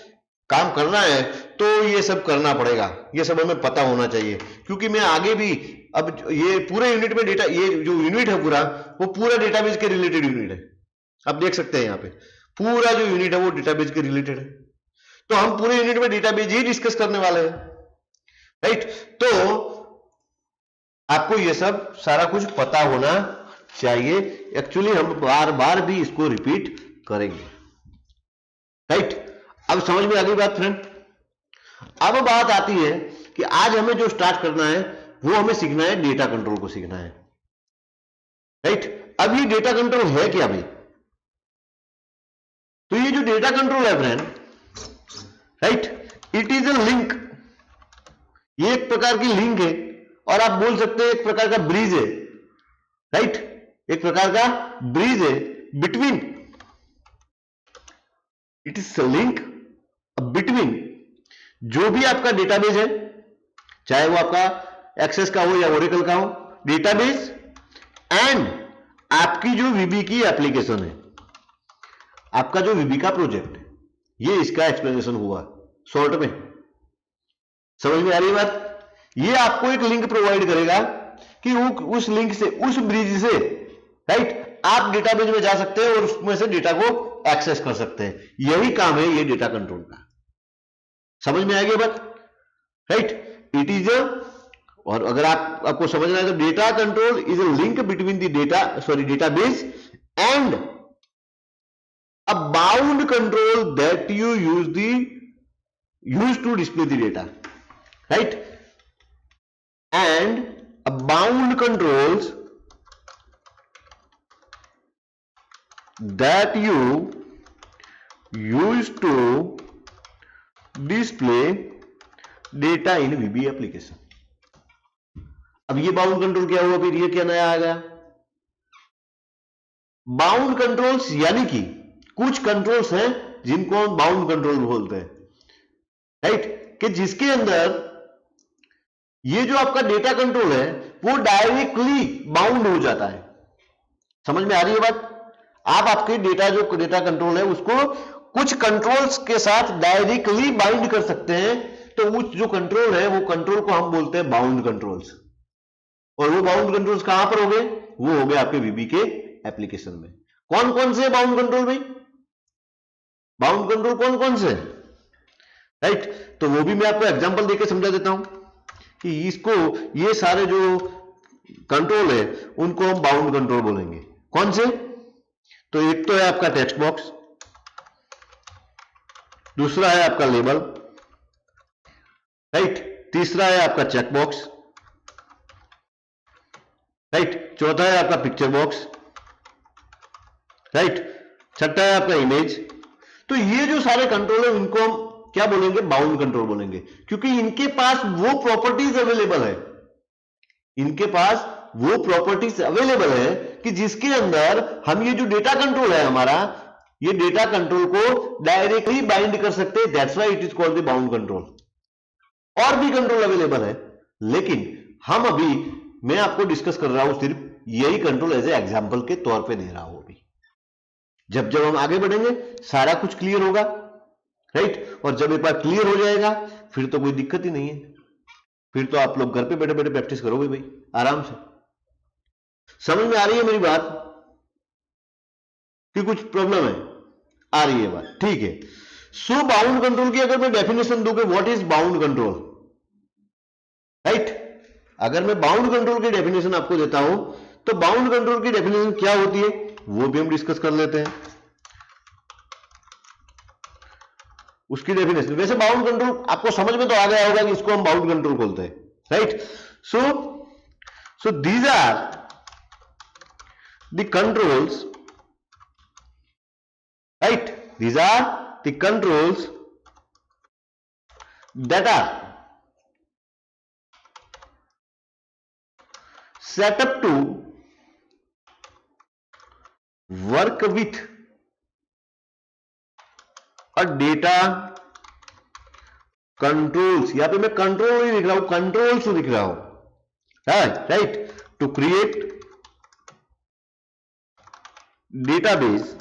काम करना है तो ये सब करना पड़ेगा, ये सब हमें पता होना चाहिए। क्योंकि मैं आगे भी अब ये पूरे यूनिट में डेटा, ये जो यूनिट है पूरा वो पूरा डेटाबेस के रिलेटेड यूनिट है। आप देख सकते हैं यहाँ पे पूरा जो यूनिट है वो डेटाबेस के रिलेटेड है, तो हम पूरे यूनिट में डेटाबेस ही डिस्कस करने वाले हैं, राइट। तो आपको ये सब सारा कुछ पता होना चाहिए। एक्चुअली हम बार बार भी इसको रिपीट करेंगे, राइट। अब समझ में आ गई बात फ्रेंड? अब बात आती है कि आज हमें जो स्टार्ट करना है वो हमें सीखना है, डेटा कंट्रोल को सीखना है, राइट। अब ये डेटा कंट्रोल है क्या भाई? तो ये जो डेटा कंट्रोल है friend, right, it is a link. ये एक प्रकार की लिंक है, और आप बोल सकते हैं एक प्रकार का ब्रिज है, राइट। एक प्रकार का ब्रिज है between, it is link between जो भी आपका डेटाबेस है, चाहे वो आपका एक्सेस का हो या ओरेकल का हो डेटाबेस, एंड आपकी जो वीबी की एप्लीकेशन है, आपका जो वीबी का प्रोजेक्ट है। ये इसका एक्सप्लेनेशन हुआ शॉर्ट में। समझ में आ रही है बात? ये आपको एक लिंक प्रोवाइड करेगा कि वो उस लिंक से, उस ब्रिज से, राइट, आप डेटाबेस में जा सकते हैं और उसमें से डेटा को एक्सेस कर सकते हैं। यही काम है ये डेटा कंट्रोल का। समझ में आएगी बात, राइट। इट इज अ, और अगर आपको समझना है तो data control is a link between the database and a bound control that you use to display the data, right, and a bound controls that you use to display data in VB application। अब ये बाउंड कंट्रोल क्या हुआ, फिर ये क्या नया आ गया? बाउंड कंट्रोल्स यानी कि कुछ कंट्रोल्स हैं जिनको हम बाउंड कंट्रोल बोलते हैं, राइट, कि जिसके अंदर ये जो आपका डेटा कंट्रोल है वो डायरेक्टली बाउंड हो जाता है। समझ में आ रही है बात? आप आपके जो डेटा कंट्रोल है उसको कुछ कंट्रोल्स के साथ डायरेक्टली बाइंड कर सकते हैं, तो वो जो कंट्रोल है वो कंट्रोल को हम बोलते हैं बाउंड कंट्रोल्स। और वो बाउंड कंट्रोल्स कहां पर हो गए? वो हो गए आपके वीबी के एप्लीकेशन में। कौन कौन से बाउंड कंट्रोल भाई? बाउंड कंट्रोल कौन कौन से, राइट, तो वो भी मैं आपको एग्जांपल देके समझा देता हूं कि इसको, ये सारे जो कंट्रोल है उनको हम बाउंड कंट्रोल बोलेंगे। कौन से? तो एक तो है आपका टेक्स्ट बॉक्स, दूसरा है आपका लेबल, राइट, तीसरा है आपका चेक बॉक्स, राइट, चौथा है आपका पिक्चर बॉक्स, राइट, छठा है आपका इमेज। तो ये जो सारे कंट्रोल है उनको हम क्या बोलेंगे? बाउंड कंट्रोल बोलेंगे, क्योंकि इनके पास वो प्रॉपर्टीज अवेलेबल है, इनके पास वो प्रॉपर्टीज अवेलेबल है कि जिसके अंदर हम ये जो डेटा कंट्रोल है हमारा, ये डेटा कंट्रोल को डायरेक्टली बाइंड कर सकते हैं, that's why it is called the bound control. और भी कंट्रोल अवेलेबल है, लेकिन हम अभी मैं आपको डिस्कस कर रहा हूं सिर्फ यही कंट्रोल एज ए एग्जांपल के तौर पे दे रहा हूं। अभी जब जब हम आगे बढ़ेंगे सारा कुछ क्लियर होगा, राइट। और जब एक बार क्लियर हो जाएगा फिर तो कोई दिक्कत ही नहीं है, फिर तो आप लोग घर पे बैठे बैठे प्रैक्टिस करोगे भाई आराम से। समझ में आ रही है मेरी बात कि कुछ प्रॉब्लम है? आ रही है बात, ठीक है। सो बाउंड कंट्रोल की अगर मैं डेफिनेशन दूं कि what is bound control, right. अगर मैं बाउंड कंट्रोल की डेफिनेशन आपको देता हूं तो बाउंड कंट्रोल की डेफिनेशन क्या होती है वो भी हम डिस्कस कर लेते हैं। उसकी डेफिनेशन वैसे बाउंड कंट्रोल आपको समझ में तो आ गया होगा कि इसको हम बाउंड कंट्रोल बोलते हैं, right. So these are the controls, right, these are the controls that are set up to work with a data controls, यहां पे मैं कंट्रोल नहीं लिख रहा हूं, कंट्रोल्स लिख रहा हूं, right, to create database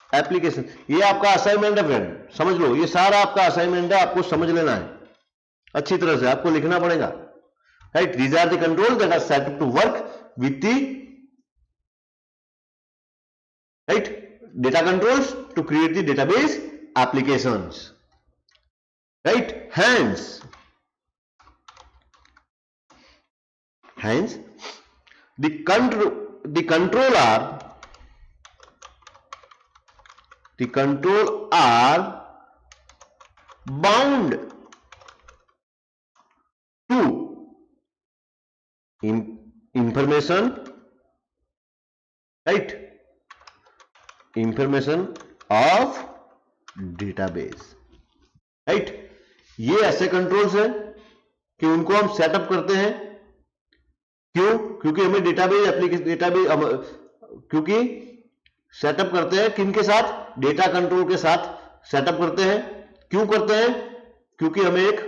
application. ये आपका असाइनमेंट है फ्रेंड, समझ लो, ये सारा आपका असाइनमेंट है, आपको समझ लेना है अच्छी तरह से, आपको लिखना पड़ेगा, right. These are the control that are set up to work with the, right, data controls to create the database applications, right. hence the control are bound to information, right, information of database, right। ये ऐसे कंट्रोल्स हैं कि उनको हम सेटअप करते हैं, क्यों? क्योंकि हमें डेटाबेस एप्लीकेशन क्योंकि सेटअप करते हैं किनके साथ? डेटा कंट्रोल के साथ सेटअप करते हैं। क्यों करते हैं? क्योंकि हमें एक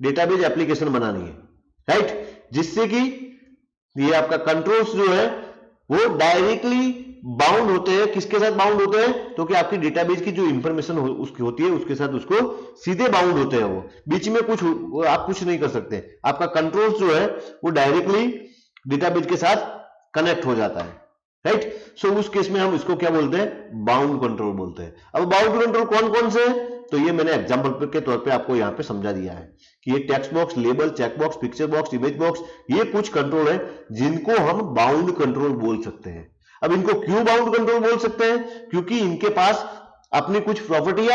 डेटाबेस एप्लीकेशन बनानी है, राइट, जिससे कि ये आपका कंट्रोल्स जो है वो डायरेक्टली बाउंड होते हैं। किसके साथ बाउंड होते हैं? तो कि आपकी डेटाबेस की जो इंफॉर्मेशन उसकी होती है उसके साथ उसको सीधे बाउंड होते हैं, वो बीच में कुछ आप कुछ नहीं कर सकते। आपका कंट्रोल्स जो है वो डायरेक्टली डेटाबेस के साथ कनेक्ट हो जाता है, राइट। सो उस केस में हम इसको क्या बोलते हैं? बाउंड कंट्रोल बोलते हैं। अब बाउंड कंट्रोल कौन कौन से हैं? तो ये मैंने एग्जांपल के तौर पे आपको यहां पे समझा दिया है कि ये text box, label, check box, picture box, image box, ये कुछ कंट्रोल है जिनको हम बाउंड कंट्रोल बोल सकते हैं। अब इनको क्यों बाउंड कंट्रोल बोल सकते हैं? क्योंकि इनके पास अपनी कुछ प्रॉपर्टीज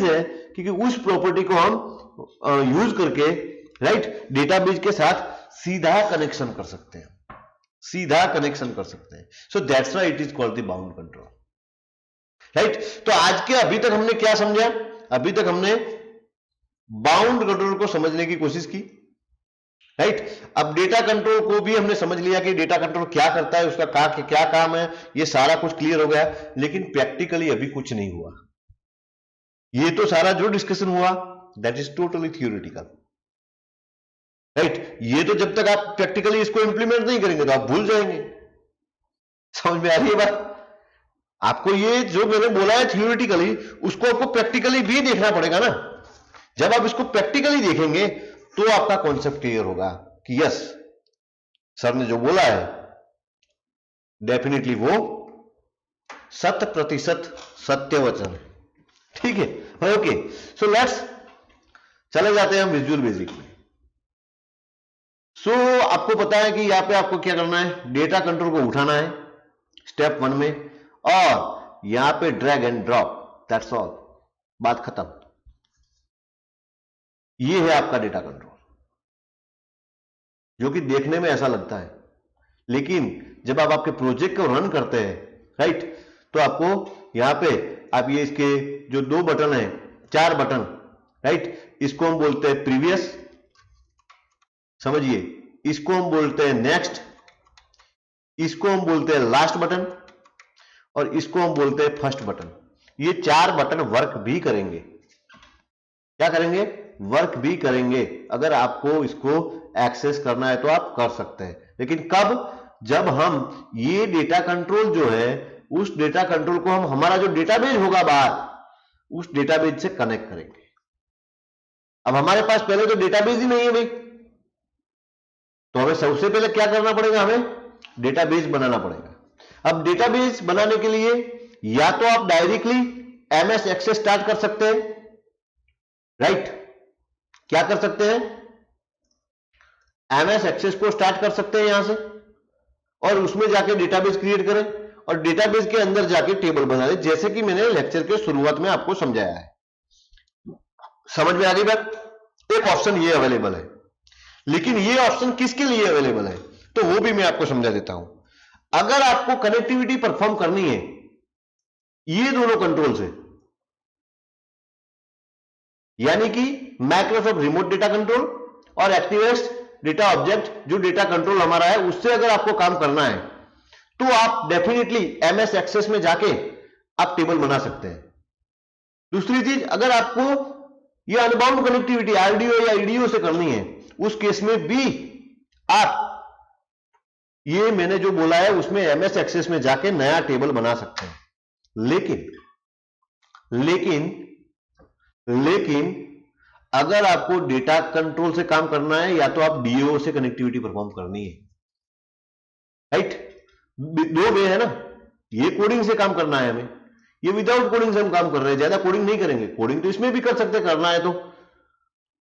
है, क्योंकि उस प्रॉपर्टी को हम यूज करके, राइट, डेटाबेस के साथ सीधा कनेक्शन कर सकते हैं, सीधा कनेक्शन कर सकते हैं। So that's why it is called the bound control, right. तो आज के अभी तक हमने क्या समझा? अभी तक हमने बाउंड कंट्रोल को समझने की कोशिश की, राइट। अब डेटा कंट्रोल को भी हमने समझ लिया कि डेटा कंट्रोल क्या करता है, उसका क्या काम है, ये सारा कुछ क्लियर हो गया। लेकिन प्रैक्टिकली अभी कुछ नहीं हुआ। ये तो सारा जो डिस्कशन हुआ that is totally theoretical, right. ये तो जब तक आप प्रैक्टिकली इसको इंप्लीमेंट नहीं करेंगे तो आप भूल जाएंगे। समझ में आ रही है बात? आपको ये जो मैंने बोला है थियोरेटिकली, उसको आपको प्रैक्टिकली भी देखना पड़ेगा ना। जब आप इसको प्रैक्टिकली देखेंगे तो आपका कॉन्सेप्ट क्लियर होगा कि यस, सर ने जो बोला है डेफिनेटली वो 100% सत्य वचन है, ठीक है। ओके, सो लेट्स चले जाते हैं हम विजुअल बेसिक में। सो आपको पता है कि यहां पे आपको क्या करना है? डेटा कंट्रोल को उठाना है स्टेप 1 में, और यहां पे drag and drop, that's all, बात खत्म। ये है आपका डेटा कंट्रोल, जो कि देखने में ऐसा लगता है, लेकिन जब आप आपके प्रोजेक्ट को रन करते हैं, राइट, तो आपको यहां पे आप ये इसके जो 2 बटन है, 4 बटन, राइट, इसको हम बोलते हैं प्रीवियस, समझिए, इसको हम बोलते हैं नेक्स्ट, इसको हम बोलते हैं लास्ट बटन, और इसको हम बोलते हैं फर्स्ट बटन। ये 4 बटन वर्क भी करेंगे। क्या करेंगे? वर्क भी करेंगे। अगर आपको इसको एक्सेस करना है तो आप कर सकते हैं, लेकिन कब? जब हम ये डेटा कंट्रोल जो है, उस डेटा कंट्रोल को हम हमारा जो डेटाबेस होगा बाहर, उस डेटाबेस से कनेक्ट करेंगे। अब हमारे पास पहले तो डेटाबेस ही नहीं है भाई, तो हमें सबसे पहले क्या करना पड़ेगा? हमें डेटाबेस बनाना पड़ेगा। अब डेटाबेस बनाने के लिए या तो आप डायरेक्टली एमएस एक्सेस स्टार्ट कर सकते हैं, राइट? क्या कर सकते हैं? एमएस एक्सेस को स्टार्ट कर सकते हैं यहां से, और उसमें जाके डेटाबेस क्रिएट करें और डेटाबेस के अंदर जाके टेबल बना दें, जैसे कि मैंने लेक्चर के शुरुआत में आपको समझाया है। समझ में आ गई बात? एक ऑप्शन ये अवेलेबल है, लेकिन ये ऑप्शन किसके लिए अवेलेबल है तो वो भी मैं आपको समझा देता हूं। अगर आपको कनेक्टिविटी परफॉर्म करनी है ये दोनों कंट्रोल से, यानी कि माइक्रोसॉफ्ट रिमोट डेटा कंट्रोल और एक्टिवेक्स डेटा ऑब्जेक्ट जो डेटा कंट्रोल हमारा है, उससे अगर आपको काम करना है तो आप डेफिनेटली एमएस एक्सेस में जाके आप टेबल बना सकते हैं। दूसरी चीज, अगर आपको ये अनबाउंड कनेक्टिविटी आरडीओ या ईडीओ से करनी है, उस केस में भी आप ये मैंने जो बोला है उसमें एमएस एक्सेस में जाके नया टेबल बना सकते हैं। लेकिन अगर आपको डेटा कंट्रोल से काम करना है या तो आप डीओ से कनेक्टिविटी परफॉर्म करनी है, राइट? दो वे है ना, ये कोडिंग से काम करना है हमें, ये विदाउट कोडिंग से हम काम कर रहे हैं, ज्यादा कोडिंग नहीं करेंगे। कोडिंग तो इसमें भी कर सकते करना है तो,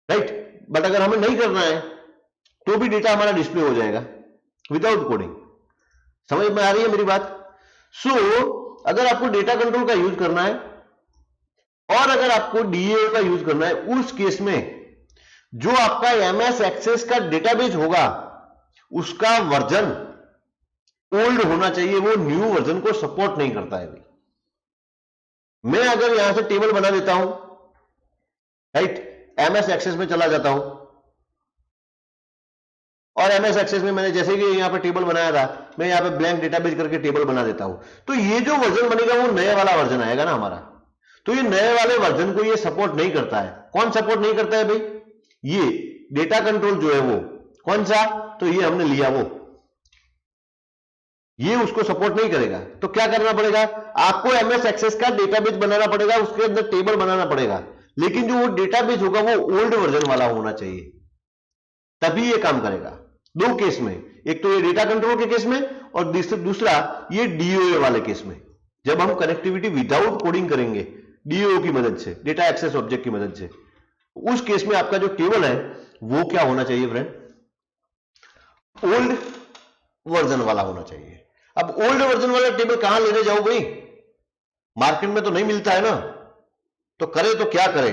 राइट? बट अगर हमें नहीं करना है तो भी डेटा हमारा डिस्प्ले हो जाएगा विदाउट कोडिंग। समझ में आ रही है मेरी बात? अगर आपको डेटा कंट्रोल का यूज करना है और अगर आपको डीएओ का यूज करना है, उस केस में जो आपका एमएस एक्सेस का डेटाबेस होगा उसका वर्जन ओल्ड होना चाहिए, वो न्यू वर्जन को सपोर्ट नहीं करता है। मैं अगर यहां से टेबल बना देता हूं, राइट, एमएस एक्सेस में चला जाता हूं और एमएस एक्सेस में मैंने जैसे कि यहां पे टेबल बनाया था, मैं यहां पे ब्लैंक डेटाबेस करके टेबल बना देता हूं, तो ये जो वर्जन बनेगा वो नए वाला वर्जन आएगा ना हमारा। तो ये नए वाले वर्जन को ये सपोर्ट नहीं करता है। कौन सपोर्ट नहीं करता है भाई? ये डेटा कंट्रोल जो है वो कौन सा, तो ये हमने लिया वो, ये उसको सपोर्ट नहीं करेगा। तो क्या करना पड़ेगा? आपको एमएस एक्सेस का डेटाबेस बनाना पड़ेगा, उसके अंदर टेबल बनाना पड़ेगा, लेकिन जो वो डेटाबेस होगा वो ओल्ड वर्जन वाला होना चाहिए, तभी ये काम करेगा। दो केस में, एक तो ये डेटा कंट्रोल के केस में और दूसरा ये डीओए वाले केस में, जब हम कनेक्टिविटी विदाउट कोडिंग करेंगे डीओ की मदद से, डेटा एक्सेस ऑब्जेक्ट की मदद से, उस केस में आपका जो टेबल है वो क्या होना चाहिए फ्रेंड? ओल्ड वर्जन वाला होना चाहिए। अब ओल्ड वर्जन वाला टेबल कहां लेने जाओ भाई? मार्केट में तो नहीं मिलता है ना, तो करे तो क्या करे?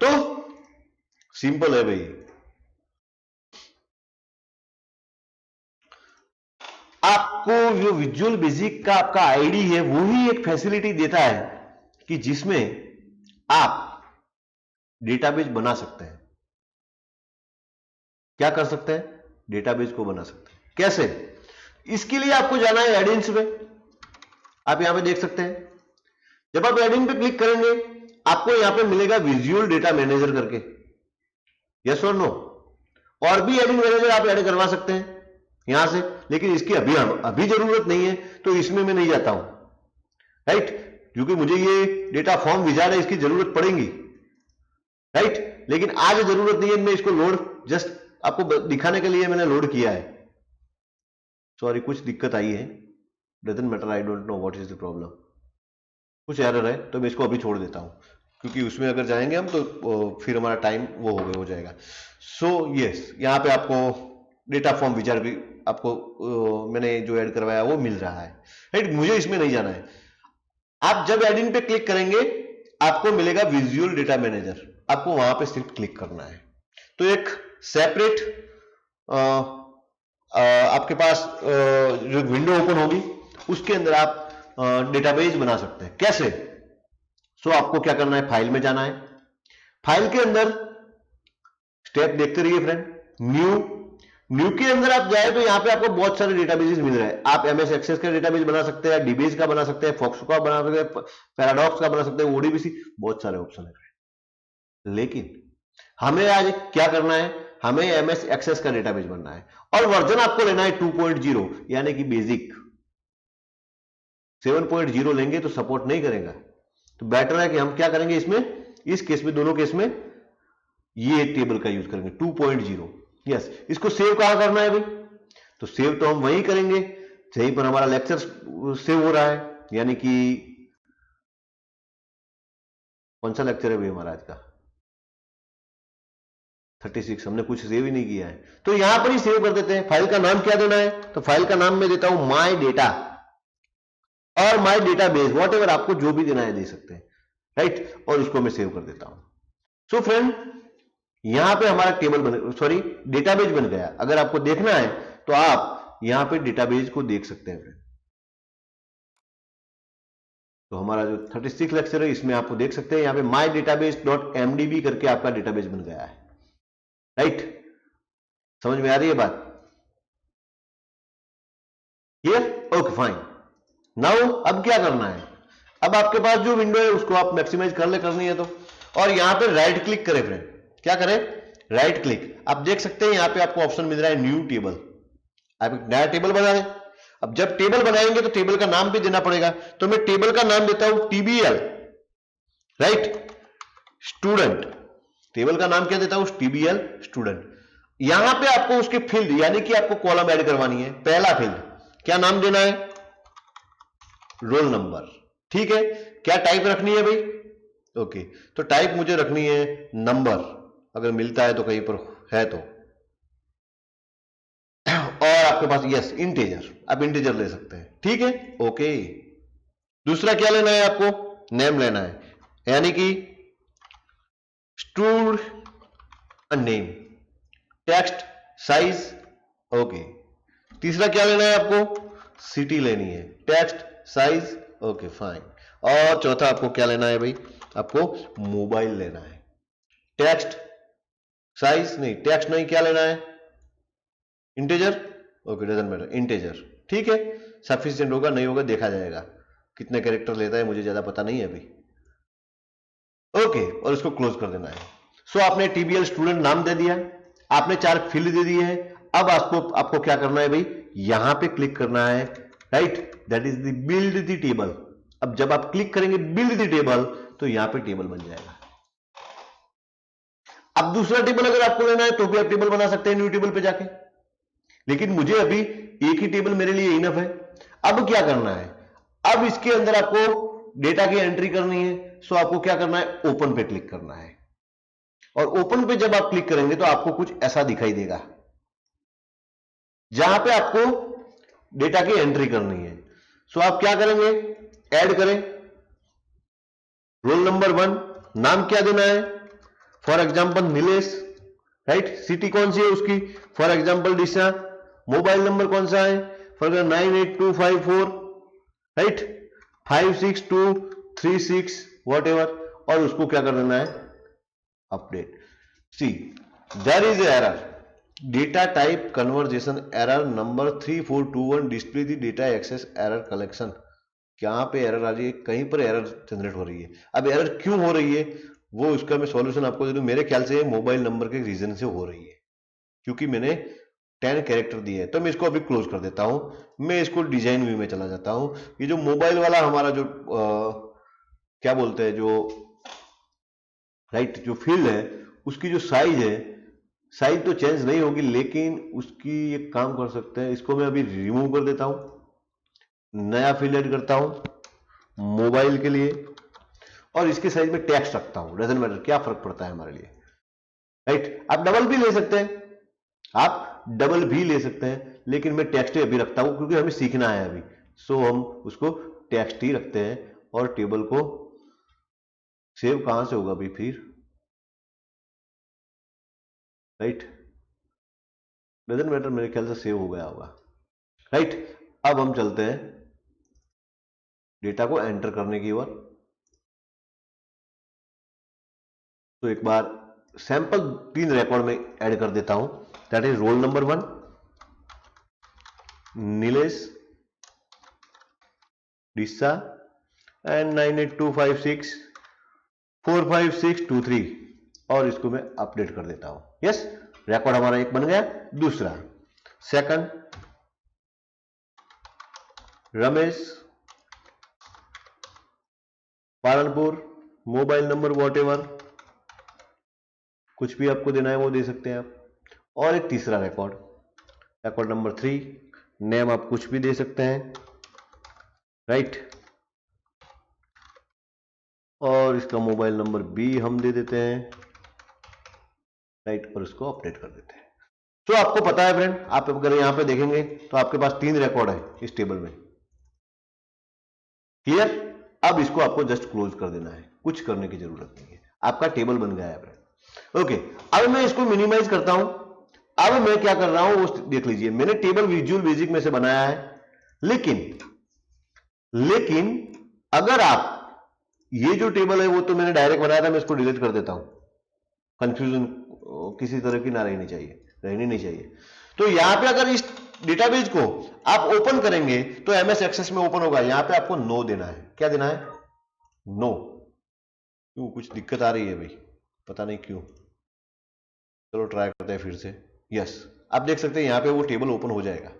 तो सिंपल है भाई, आपको जो विजुअल बेसिक का आपका आईडी है वो ही एक फैसिलिटी देता है कि जिसमें आप डेटाबेस बना सकते हैं। क्या कर सकते हैं? डेटाबेस को बना सकते हैं। कैसे? इसके लिए आपको जाना है एडिन्स पे, आप यहां पे देख सकते हैं। जब आप एडिन पे क्लिक करेंगे आपको यहां पे मिलेगा विजुअल डेटा मैनेजर करके, यस और नो? और भी एडिन मैनेजर आप ऐड करवा सकते हैं यहां से, लेकिन इसकी अभी जरूरत नहीं है, तो इसमें मैं नहीं जाता हूं, राइट? क्योंकि मुझे ये डेटा फॉर्म विजार्ड है, इसकी जरूरत पड़ेगी, राइट? लेकिन आज जरूरत नहीं है, मैं इसको लोड जस्ट आपको दिखाने के लिए मैंने लोड किया है। सॉरी, कुछ दिक्कत आई है, doesn't matter, I don't know what is the problem, कुछ एरर है, तो मैं इसको अभी छोड़ देता हूं, क्योंकि उसमें अगर जाएंगे हम तो फिर हमारा टाइम वो हो जाएगा। सो यस, यहां पे आपको डेटा फॉर्म विजार्ड भी आपको मैंने जो ऐड करवाया वो मिल रहा है, राइट? मुझे इसमें नहीं जाना है। आप जब एडिन पे क्लिक करेंगे आपको मिलेगा विजुअल डेटा मैनेजर, आपको वहां पे सिर्फ क्लिक करना है, तो एक सेपरेट आपके पास जो विंडो ओपन होगी उसके अंदर आप डेटाबेस बना सकते हैं। कैसे? आपको क्या करना है? फाइल में जाना है, फाइल के अंदर स्टेप देखते रहिए फ्रेंड, न्यू न्यू के अंदर आप जाए तो यहाँ पे आपको बहुत सारे डेटाबेसेस मिल रहे हैं। आप एमएस एक्सेस का डेटाबेस बना सकते हैं, डीबेस का बना सकते हैं, फॉक्स का बना सकते हैं, पैराडॉक्स का बना सकते हैं, ओडीबीसी, बहुत सारे ऑप्शन है। लेकिन हमें आज क्या करना है, हमें एमएस एक्सेस का डेटाबेस बनना है और वर्जन आपको लेना है 2.0 यानी कि बेसिक। 7.0 लेंगे तो सपोर्ट नहीं करेगा, तो बेटर है कि हम क्या करेंगे इसमें, इस केस में, दोनों केस में ये टेबल का यूज करेंगे 2.0। यस, इसको सेव कहां करना है भाई, तो सेव तो हम वहीं करेंगे जहीं पर हमारा लेक्चर सेव हो रहा है, यानी कि कौन सा लेक्चर है भाई हमारा आज का, 36। हमने कुछ सेव ही नहीं किया है, तो यहां पर ही सेव कर देते हैं। फाइल का नाम क्या देना है, तो फाइल का नाम मैं देता हूं माई डेटा और माई डेटाबेस, वॉट एवर आपको जो भी देना है दे सकते हैं, राइट, और उसको मैं सेव कर देता हूं। सो फ्रेंड, यहां पे हमारा टेबल बन, सॉरी डेटाबेस बन गया। अगर आपको देखना है तो आप यहां पे डेटाबेस को देख सकते हैं फ्रेंड। तो हमारा जो 36 लेक्चर है इसमें आपको देख सकते हैं यहां पे माई डेटाबेस डॉट एमडीबी करके आपका डेटाबेस बन गया है, राइट। समझ में आ रही है बात, क्लियर, ओके फाइन। नाउ अब क्या करना है, अब आपके पास जो विंडो है उसको आप मैक्सिमाइज करनी है तो, और यहां पे राइट क्लिक करें फ्रेंड, क्या करें, राइट क्लिक। आप देख सकते हैं यहां पे आपको ऑप्शन मिल रहा है न्यू टेबल, आप एक नया टेबल बना दें। अब जब टेबल बनाएंगे तो टेबल का नाम भी देना पड़ेगा, तो मैं टेबल का नाम देता हूं टीबीएल, राइट, स्टूडेंट। टेबल का नाम क्या देता हूं, टीबीएल स्टूडेंट। यहां पे आपको उसके फील्ड यानी कि आपको कॉलम ऐड करवानी है। पहला फील्ड क्या नाम देना है, रोल नंबर, ठीक है। क्या टाइप रखनी है भाई, ओके, तो टाइप मुझे रखनी है नंबर, अगर मिलता है तो कहीं पर है तो, और आपके पास यस इंटीजर, आप इंटीजर ले सकते हैं, ठीक है, ओके। दूसरा क्या लेना है आपको, नेम लेना है, यानी कि stood name, text size, okay. तीसरा क्या लेना है आपको, सिटी लेनी है, टेक्स्ट साइज, ओके फाइन। और चौथा आपको क्या लेना है भाई, आपको मोबाइल लेना है, टेक्स्ट साइज नहीं, टेक्स्ट नहीं, क्या लेना है, integer, okay doesn't matter, integer, ठीक है। सफिशिएंट होगा नहीं होगा देखा जाएगा, कितने कैरेक्टर लेता है मुझे ज्यादा पता नहीं है अभी, ओके, और इसको क्लोज कर देना है। सो आपने टीबीएल स्टूडेंट नाम दे दिया, आपने 4 फील्ड दे दिए हैं। अब आपको क्या करना है भाई, यहां पे क्लिक करना है, right, that is the build the table. अब जब आप क्लिक करेंगे बिल्ड द टेबल तो यहां पे टेबल बन जाएगा। अब दूसरा टेबल अगर आपको लेना है तो भी आप टेबल बना सकते हैं न्यू टेबल पे जाके, लेकिन मुझे अभी एक ही टेबल मेरे लिए इनफ है। अब क्या करना है, अब इसके अंदर आपको डेटा की एंट्री करनी है। सो आपको क्या करना है, ओपन पे क्लिक करना है, और ओपन पे जब आप क्लिक करेंगे तो आपको कुछ ऐसा दिखाई देगा जहां पे आपको डेटा की एंट्री करनी है। सो आप क्या करेंगे, ऐड करें, रोल नंबर 1, नाम क्या देना है, for example Nilesh, right, city कौन सी है उसकी, for example Disha, mobile number कौन सा है, फॉर 98254, राइट, 56236 वॉट एवर, और उसको क्या कर देना है, update. See there is error, data type conversion error number 3421 display the data access error collection. यहाँ पे एरर आ रही है, कहीं पर एरर जनरेट हो रही है। अब एरर क्यों हो रही है वो उसका मैं सॉल्यूशन आपको दे दूं। मेरे ख्याल से मोबाइल नंबर के रीजन से हो रही है, क्योंकि मैंने 10 कैरेक्टर दिए हैं। तो मैं इसको अभी क्लोज कर देता हूं, मैं इसको डिजाइन व्यू में चला जाता हूं। ये जो मोबाइल वाला हमारा जो क्या बोलते हैं, जो राइट जो फील्ड है उसकी जो साइज है, साइज तो चेंज नहीं होगी, लेकिन उसकी एक काम कर सकते हैं, इसको मैं अभी रिमूव कर देता हूं, नया फील्ड ऐड करता हूं मोबाइल के लिए, और इसके साइज में टेक्स्ट रखता हूं, डजंट मैटर, क्या फर्क पड़ता है हमारे लिए, राइट। आप डबल भी ले सकते हैं, आप डबल भी ले सकते हैं, लेकिन मैं टेक्स्ट ही अभी रखता हूं क्योंकि हमें सीखना है अभी। सो हम उसको टेक्स्ट ही रखते हैं, और टेबल को सेव कहां से होगा अभी फिर, राइट, डजंट मैटर, मेरे ख्याल से सेव हो गया होगा, राइट। अब हम चलते हैं डेटा को एंटर करने की ओर। तो एक बार सैंपल 3 रिकॉर्ड में ऐड कर देता हूं, that is roll number 1, Nilesh, Dissa and 9825645623 और इसको मैं अपडेट कर देता हूं। यस, रिकॉर्ड हमारा एक बन गया। दूसरा, second, Ramesh, Palanpur, mobile number whatever, कुछ भी आपको देना है वो दे सकते हैं आप। और एक तीसरा रिकॉर्ड, रिकॉर्ड नंबर 3, नेम आप कुछ भी दे सकते हैं, राइट। और इसका मोबाइल नंबर भी हम दे देते हैं, राइट, और इसको अपडेट कर देते हैं। तो आपको पता है फ्रेंड, आप अगर यहां पे देखेंगे तो आपके पास 3 रिकॉर्ड है इस टेबल में। क्लियर? अब इसको आपको जस्ट क्लोज कर देना है, कुछ करने की जरूरत नहीं है, आपका टेबल बन गया है फ्रेंड। ओके, अब मैं इसको मिनिमाइज करता हूं। अब मैं क्या कर रहा हूं वो देख लीजिए। मैंने टेबल विजुअल बेसिक में से बनाया है, लेकिन अगर आप ये जो टेबल है वो तो मैंने डायरेक्ट बनाया था, मैं इसको डिलीट कर देता हूं। कंफ्यूजन किसी तरह की ना रहनी चाहिए। तो यहां पे अगर इस डेटाबेस को आप ओपन करेंगे तो एमएस एक्सेस में ओपन होगा। यहां पे आपको नो देना है। क्या देना है? नो। क्यों, कुछ दिक्कत आ रही है भाई, पता नहीं क्यों। चलो ट्राई करते हैं फिर से। यस, आप देख सकते हैं यहां पे वो टेबल ओपन हो जाएगा।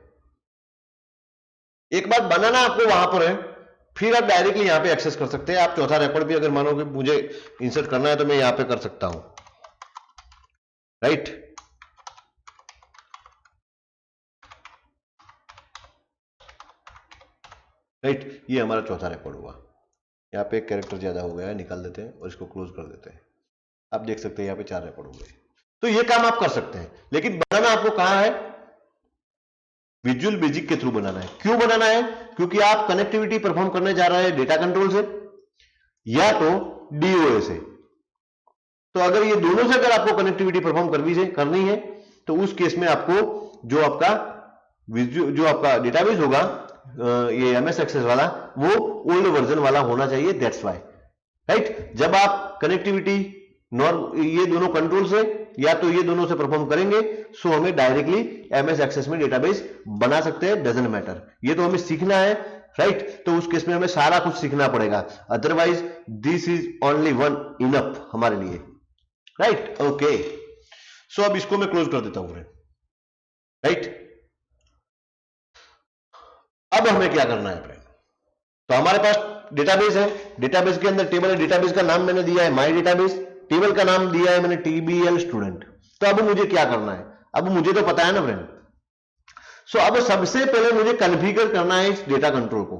एक बात बनाना आपको वहां पर है, फिर आप डायरेक्टली यहां पे एक्सेस कर सकते हैं। आप चौथा रिकॉर्ड भी अगर मानो कि मुझे इंसर्ट करना है तो मैं यहां पे कर सकता हूं, राइट। ये हमारा चौथा रिकॉर्ड हुआ। यहां पे एक कैरेक्टर ज्यादा हो गया है, निकाल देते हैं और इसको क्लोज कर देते हैं। आप देख सकते हैं यहां पे 4 रिकॉर्ड हो गए। तो ये काम आप कर सकते हैं, लेकिन बनाना आपको कहां है? विजुअल बेसिक के थ्रू बनाना है। क्यों बनाना है? क्योंकि आप कनेक्टिविटी परफॉर्म करने जा रहे हैं डेटा कंट्रोल से या तो डीओए से। तो अगर ये दोनों से अगर आपको कनेक्टिविटी परफॉर्म करनी है तो उस केस में आपको जो आपका डेटाबेस होगा, ये एमएस एक्सेस वाला, वो ओल्ड वर्जन वाला होना चाहिए। That's why, right. जब आप कनेक्टिविटी ये दोनों कंट्रोल से या तो ये दोनों से परफॉर्म करेंगे सो हमें डायरेक्टली एमएस एक्सेस में डेटाबेस बना सकते हैं। डजंट मैटर, ये तो हमें सीखना है, राइट। तो उस केस में हमें सारा कुछ सीखना पड़ेगा, otherwise this is only one enough हमारे लिए, राइट। ओके, सो अब इसको मैं क्लोज कर देता हूं, राइट। अब हमें क्या करना है फ्रेंड? तो हमारे पास डेटाबेस है, डेटाबेस के अंदर टेबल है, डेटाबेस का नाम मैंने दिया है माय डेटाबेस, टेबल का नाम दिया है मैंने टीबीएल स्टूडेंट। तो अब मुझे क्या करना है? अब मुझे तो पता है ना फ्रेंड। सो अब सबसे पहले मुझे कॉन्फ़िगर करना है इस डेटा कंट्रोल को।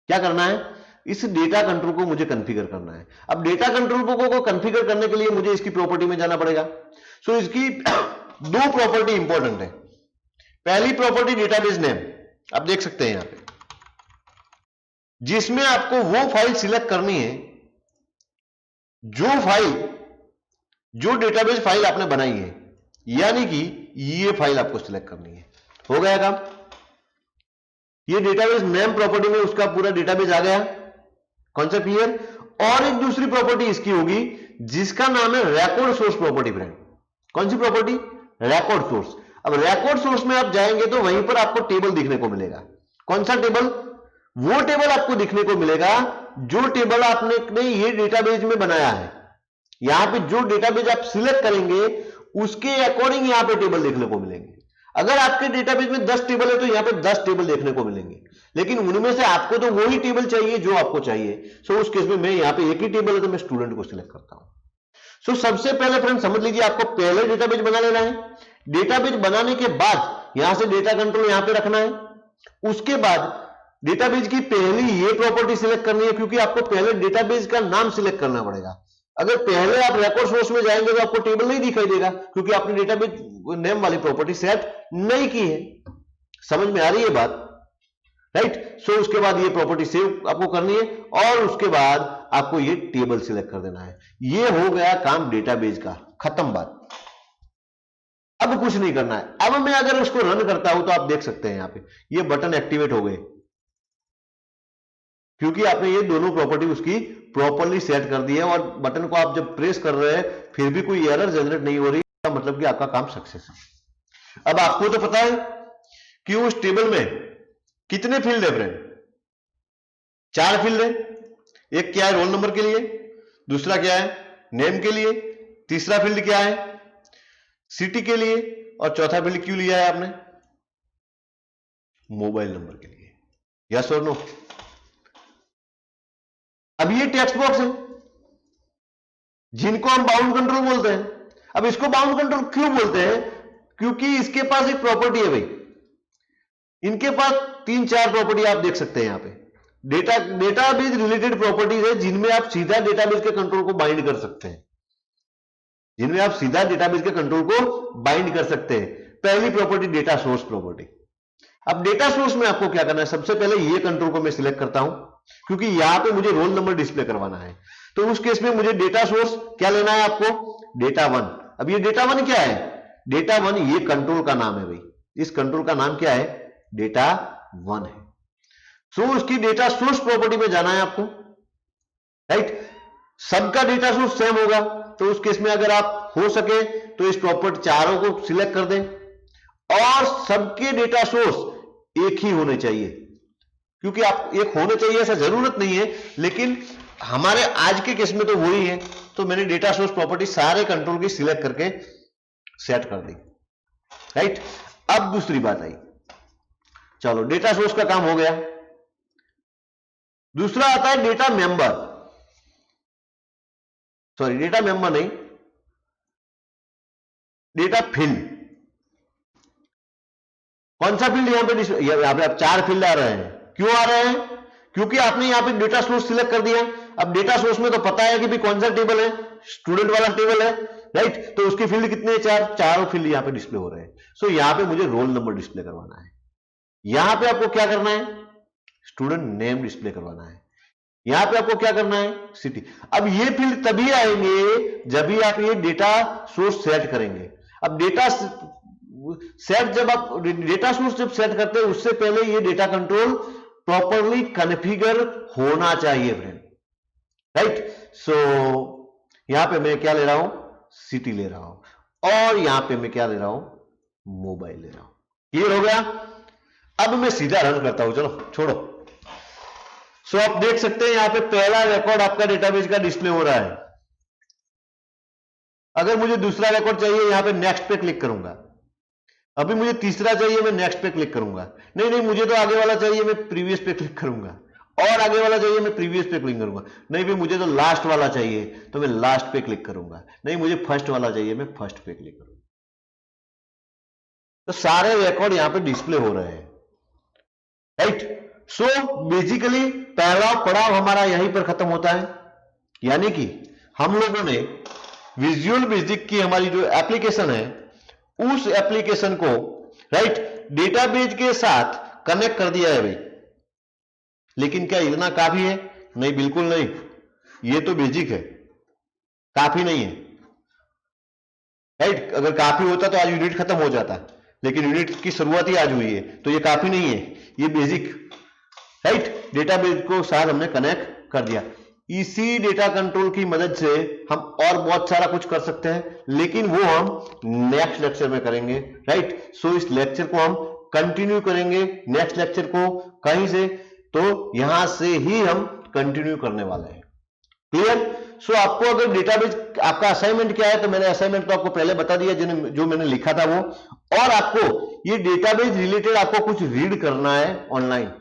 क्या करना है? इस डेटा कंट्रोल को मुझे कॉन्फ़िगर करना है। अब डेटा कंट्रोल को कॉन्फ़िगर करने के लिए मुझे इसकी प्रॉपर्टी में जाना पड़ेगा। सो इसकी 2 प्रॉपर्टी इंपॉर्टेंट है। पहली प्रॉपर्टी डेटाबेस नेम, आप देख सकते हैं यहां पे, जिसमें आपको वो फाइल सिलेक्ट करनी है जो डेटाबेस फाइल आपने बनाई है, यानी कि ये फाइल आपको सिलेक्ट करनी है। हो गया काम? ये डेटाबेस नेम प्रॉपर्टी में उसका पूरा डेटाबेस आ गया। Concept clear? और एक दूसरी प्रॉपर्टी इसकी होगी जिसका नाम है रिकॉर्ड सोर्स प्रॉपर्टी फ्रेंड। कौन सी प्रॉपर्टी? Record source. अब रिकॉर्ड सोर्स में आप जाएंगे तो वहीं पर आपको टेबल दिखने को मिलेगा। कौन सा टेबल? वो टेबल आपको दिखने को मिलेगा जो टेबल आपने ये डेटाबेस में बनाया है। यहां पे जो डेटाबेस आप सिलेक्ट करेंगे उसके अकॉर्डिंग यहां पे टेबल देखने को मिलेंगे। अगर आपके डेटाबेस में 10 टेबल है तो यहां पे 10 टेबल देखने को मिलेंगे, लेकिन उनमें से आपको तो वही टेबल चाहिए जो आपको चाहिए। सो उस केस में मैं यहां पे एक ही टेबल है तो मैं स्टूडेंट को सिलेक्ट करता हूं। सो सबसे पहले फ्रेंड समझ लीजिए, आपको पहले डेटाबेस बना लेना है। डेटाबेस बनाने के बाद यहां से डेटा कंट्रोल यहां पे रखना है। उसके बाद डेटाबेस की पहली ये प्रॉपर्टी सिलेक्ट करनी है, क्योंकि आपको पहले डेटाबेस का नाम सिलेक्ट करना पड़ेगा। अगर पहले आप रिकॉर्ड सोर्स में जाएंगे तो आपको टेबल नहीं दिखाई देगा, क्योंकि आपने डेटाबेस नेम वाली प्रॉपर्टी सेट नहीं की है। समझ में आ रही है बात, राइट। सो उसके बाद ये प्रॉपर्टी सेव आपको करनी है और उसके बाद आपको ये टेबल सिलेक्ट कर देना है। ये हो गया काम डेटाबेस का, खत्म बात। अब कुछ नहीं करना है। अब मैं अगर उसको रन करता हूं तो आप देख सकते हैं यहां पे ये बटन एक्टिवेट हो गए, क्योंकि आपने ये दोनों प्रॉपर्टी उसकी प्रॉपर्ली सेट कर दी है। और बटन को आप जब प्रेस कर रहे हैं फिर भी कोई एरर जनरेट नहीं हो रही, मतलब कि आपका काम सक्सेस है। अब आपको तो पता है कि उस टेबल में कितने फील्ड है फ्रेंड? 4 फील्ड है। एक क्या है? रोल नंबर के लिए, दूसरा क्या है? नेम के लिए, तीसरा फील्ड क्या है? सिटी के लिए, और चौथा फील्ड क्यों लिया है आपने? मोबाइल नंबर के लिए। यस और नो? अब ये टेक्स्ट बॉक्स है जिनको हम बाउंड कंट्रोल बोलते हैं। अब इसको बाउंड कंट्रोल क्यों बोलते हैं? क्योंकि इसके पास एक प्रॉपर्टी है भाई, इनके पास 3-4 प्रॉपर्टी आप देख सकते हैं यहां पे। डेटाबेस रिलेटेड प्रॉपर्टीज है जिनमें आप सीधा डेटाबेस के कंट्रोल को बाइंड कर सकते हैं, जिनमें आप सीधा डेटाबेस के कंट्रोल को बाइंड कर सकते हैं। पहली प्रॉपर्टी डेटा सोर्स प्रॉपर्टी। अब डेटा सोर्स में आपको क्या करना है? सबसे पहले ये कंट्रोल को मैं सिलेक्ट करता हूं क्योंकि यहां पे मुझे रोल नंबर डिस्प्ले करवाना है। तो उस केस में मुझे डेटा सोर्स क्या लेना है आपको? डेटा 1। अब ये डेटा 1 क्या है? डेटा 1 ये कंट्रोल का नाम है भाई, इस कंट्रोल का नाम क्या है? डेटा 1 है। सो उसकी डेटा सोर्स प्रॉपर्टी में जाना है आपको, राइट? सबका डेटा सोर्स सेम होगा, तो उस केस में अगर आप हो सके तो इस प्रॉपर्टी चारों को सिलेक्ट कर दें और सबके डेटा सोर्स एक ही होने चाहिए। क्योंकि आप एक होने चाहिए ऐसा जरूरत नहीं है, लेकिन हमारे आज के केस में तो वही है। तो मैंने डेटा सोर्स प्रॉपर्टी सारे कंट्रोल की सिलेक्ट करके सेट कर दी, राइट? अब दूसरी बात आई, चलो डेटा सोर्स का काम हो गया। दूसरा आता है data member, sorry data member नहीं, डेटा फील्ड। कौन सा फील्ड यहां पे आप 4 फील्ड आ रहे हैं। क्यों आ रहे हैं? क्योंकि आपने यहां पे डेटा सोर्स सिलेक्ट कर दिया। अब डेटा सोर्स में तो पता है कि भाई कौन सा टेबल है, स्टूडेंट वाला टेबल है, राइट? तो उसके फील्ड कितने? 4, चारों फील्ड यहां पे डिस्प्ले हो रहे हैं। सो यहां पे मुझे रोल नंबर डिस्प्ले करवाना है। यहां पे आपको क्या करना है? स्टूडेंट नेम डिस्प्ले करवाना है। यहां पे आपको क्या करना है? सिटी। अब ये फील्ड तभी आएंगे जब भी आप ये डेटा सोर्स सेट करेंगे। अब डेटा सेट जब आप डेटा सोर्स जब सेट करते हैं उससे पहले ये डेटा कंट्रोल प्रॉपरली कॉन्फ़िगर होना चाहिए फ्रेंड, राइट? सो यहां पे मैं क्या ले रहा हूं? सिटी ले रहा हूं, और यहां पे मैं क्या ले रहा हूं? मोबाइल ले रहा हूं। क्लियर हो गया? अब मैं सीधा रन करता हूं, चलो छोड़ो। सो आप देख सकते हैं यहां पे पहला रिकॉर्ड आपका डेटाबेस का डिस्प्ले हो रहा है। अगर मुझे दूसरा रिकॉर्ड चाहिए यहां पे नेक्स्ट पे क्लिक करूंगा। अभी मुझे तीसरा चाहिए, मैं नेक्स्ट पे क्लिक करूंगा। नहीं मुझे तो आगे वाला चाहिए, मैं प्रीवियस पे क्लिक करूंगा। और आगे वाला चाहिए, मैं प्रीवियस पे क्लिक करूंगा। नहीं भाई मुझे तो लास्ट वाला चाहिए, तो मैं लास्ट पे क्लिक करूंगा। नहीं मुझे फर्स्ट वाला चाहिए, मैं फर्स्ट पे क्लिक करूंगा। तो सारे रिकॉर्ड यहां पे डिस्प्ले हो रहे हैं, राइट? सो बेसिकली पहला पड़ाव हमारा यहीं पर खत्म होता है, यानी कि हम लोगों ने विजुअल बेसिक की हमारी जो एप्लीकेशन है उस एप्लीकेशन को, राइट, डेटाबेस के साथ कनेक्ट कर दिया है भाई। लेकिन क्या इतना काफी है? नहीं, बिल्कुल नहीं। ये तो बेसिक है, काफी नहीं है, राइट? अगर काफी होता तो आज यूनिट खत्म हो जाता, लेकिन यूनिट की शुरुआत ही आज हुई है, तो ये काफी नहीं है, ये बेसिक, राइट? डेटाबेस को साथ हमने कनेक्ट कर दिया। इसी डेटा कंट्रोल की मदद से हम और बहुत सारा कुछ कर सकते हैं, लेकिन वो हम नेक्स्ट लेक्चर में करेंगे, राइट? सो इस लेक्चर को हम कंटिन्यू करेंगे नेक्स्ट लेक्चर को कहीं से, तो यहां से ही हम कंटिन्यू करने वाले हैं। क्लियर? सो आपको अगर डेटाबेस, आपका असाइनमेंट क्या है, तो मैंने असाइनमेंट तो आपको पहले बता दिया जो मैंने लिखा था वो, और आपको ये डेटाबेस रिलेटेड आपको कुछ रीड करना है ऑनलाइन।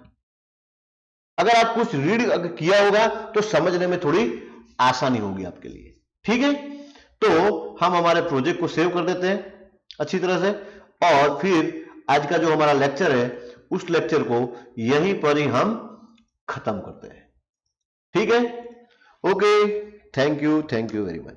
अगर आप कुछ रीड किया होगा तो समझने में थोड़ी आसानी होगी आपके लिए, ठीक है? तो हम हमारे प्रोजेक्ट को सेव कर देते हैं अच्छी तरह से, और फिर आज का जो हमारा लेक्चर है उस लेक्चर को यहीं पर ही हम खत्म करते हैं, ठीक है? Okay, thank you very much.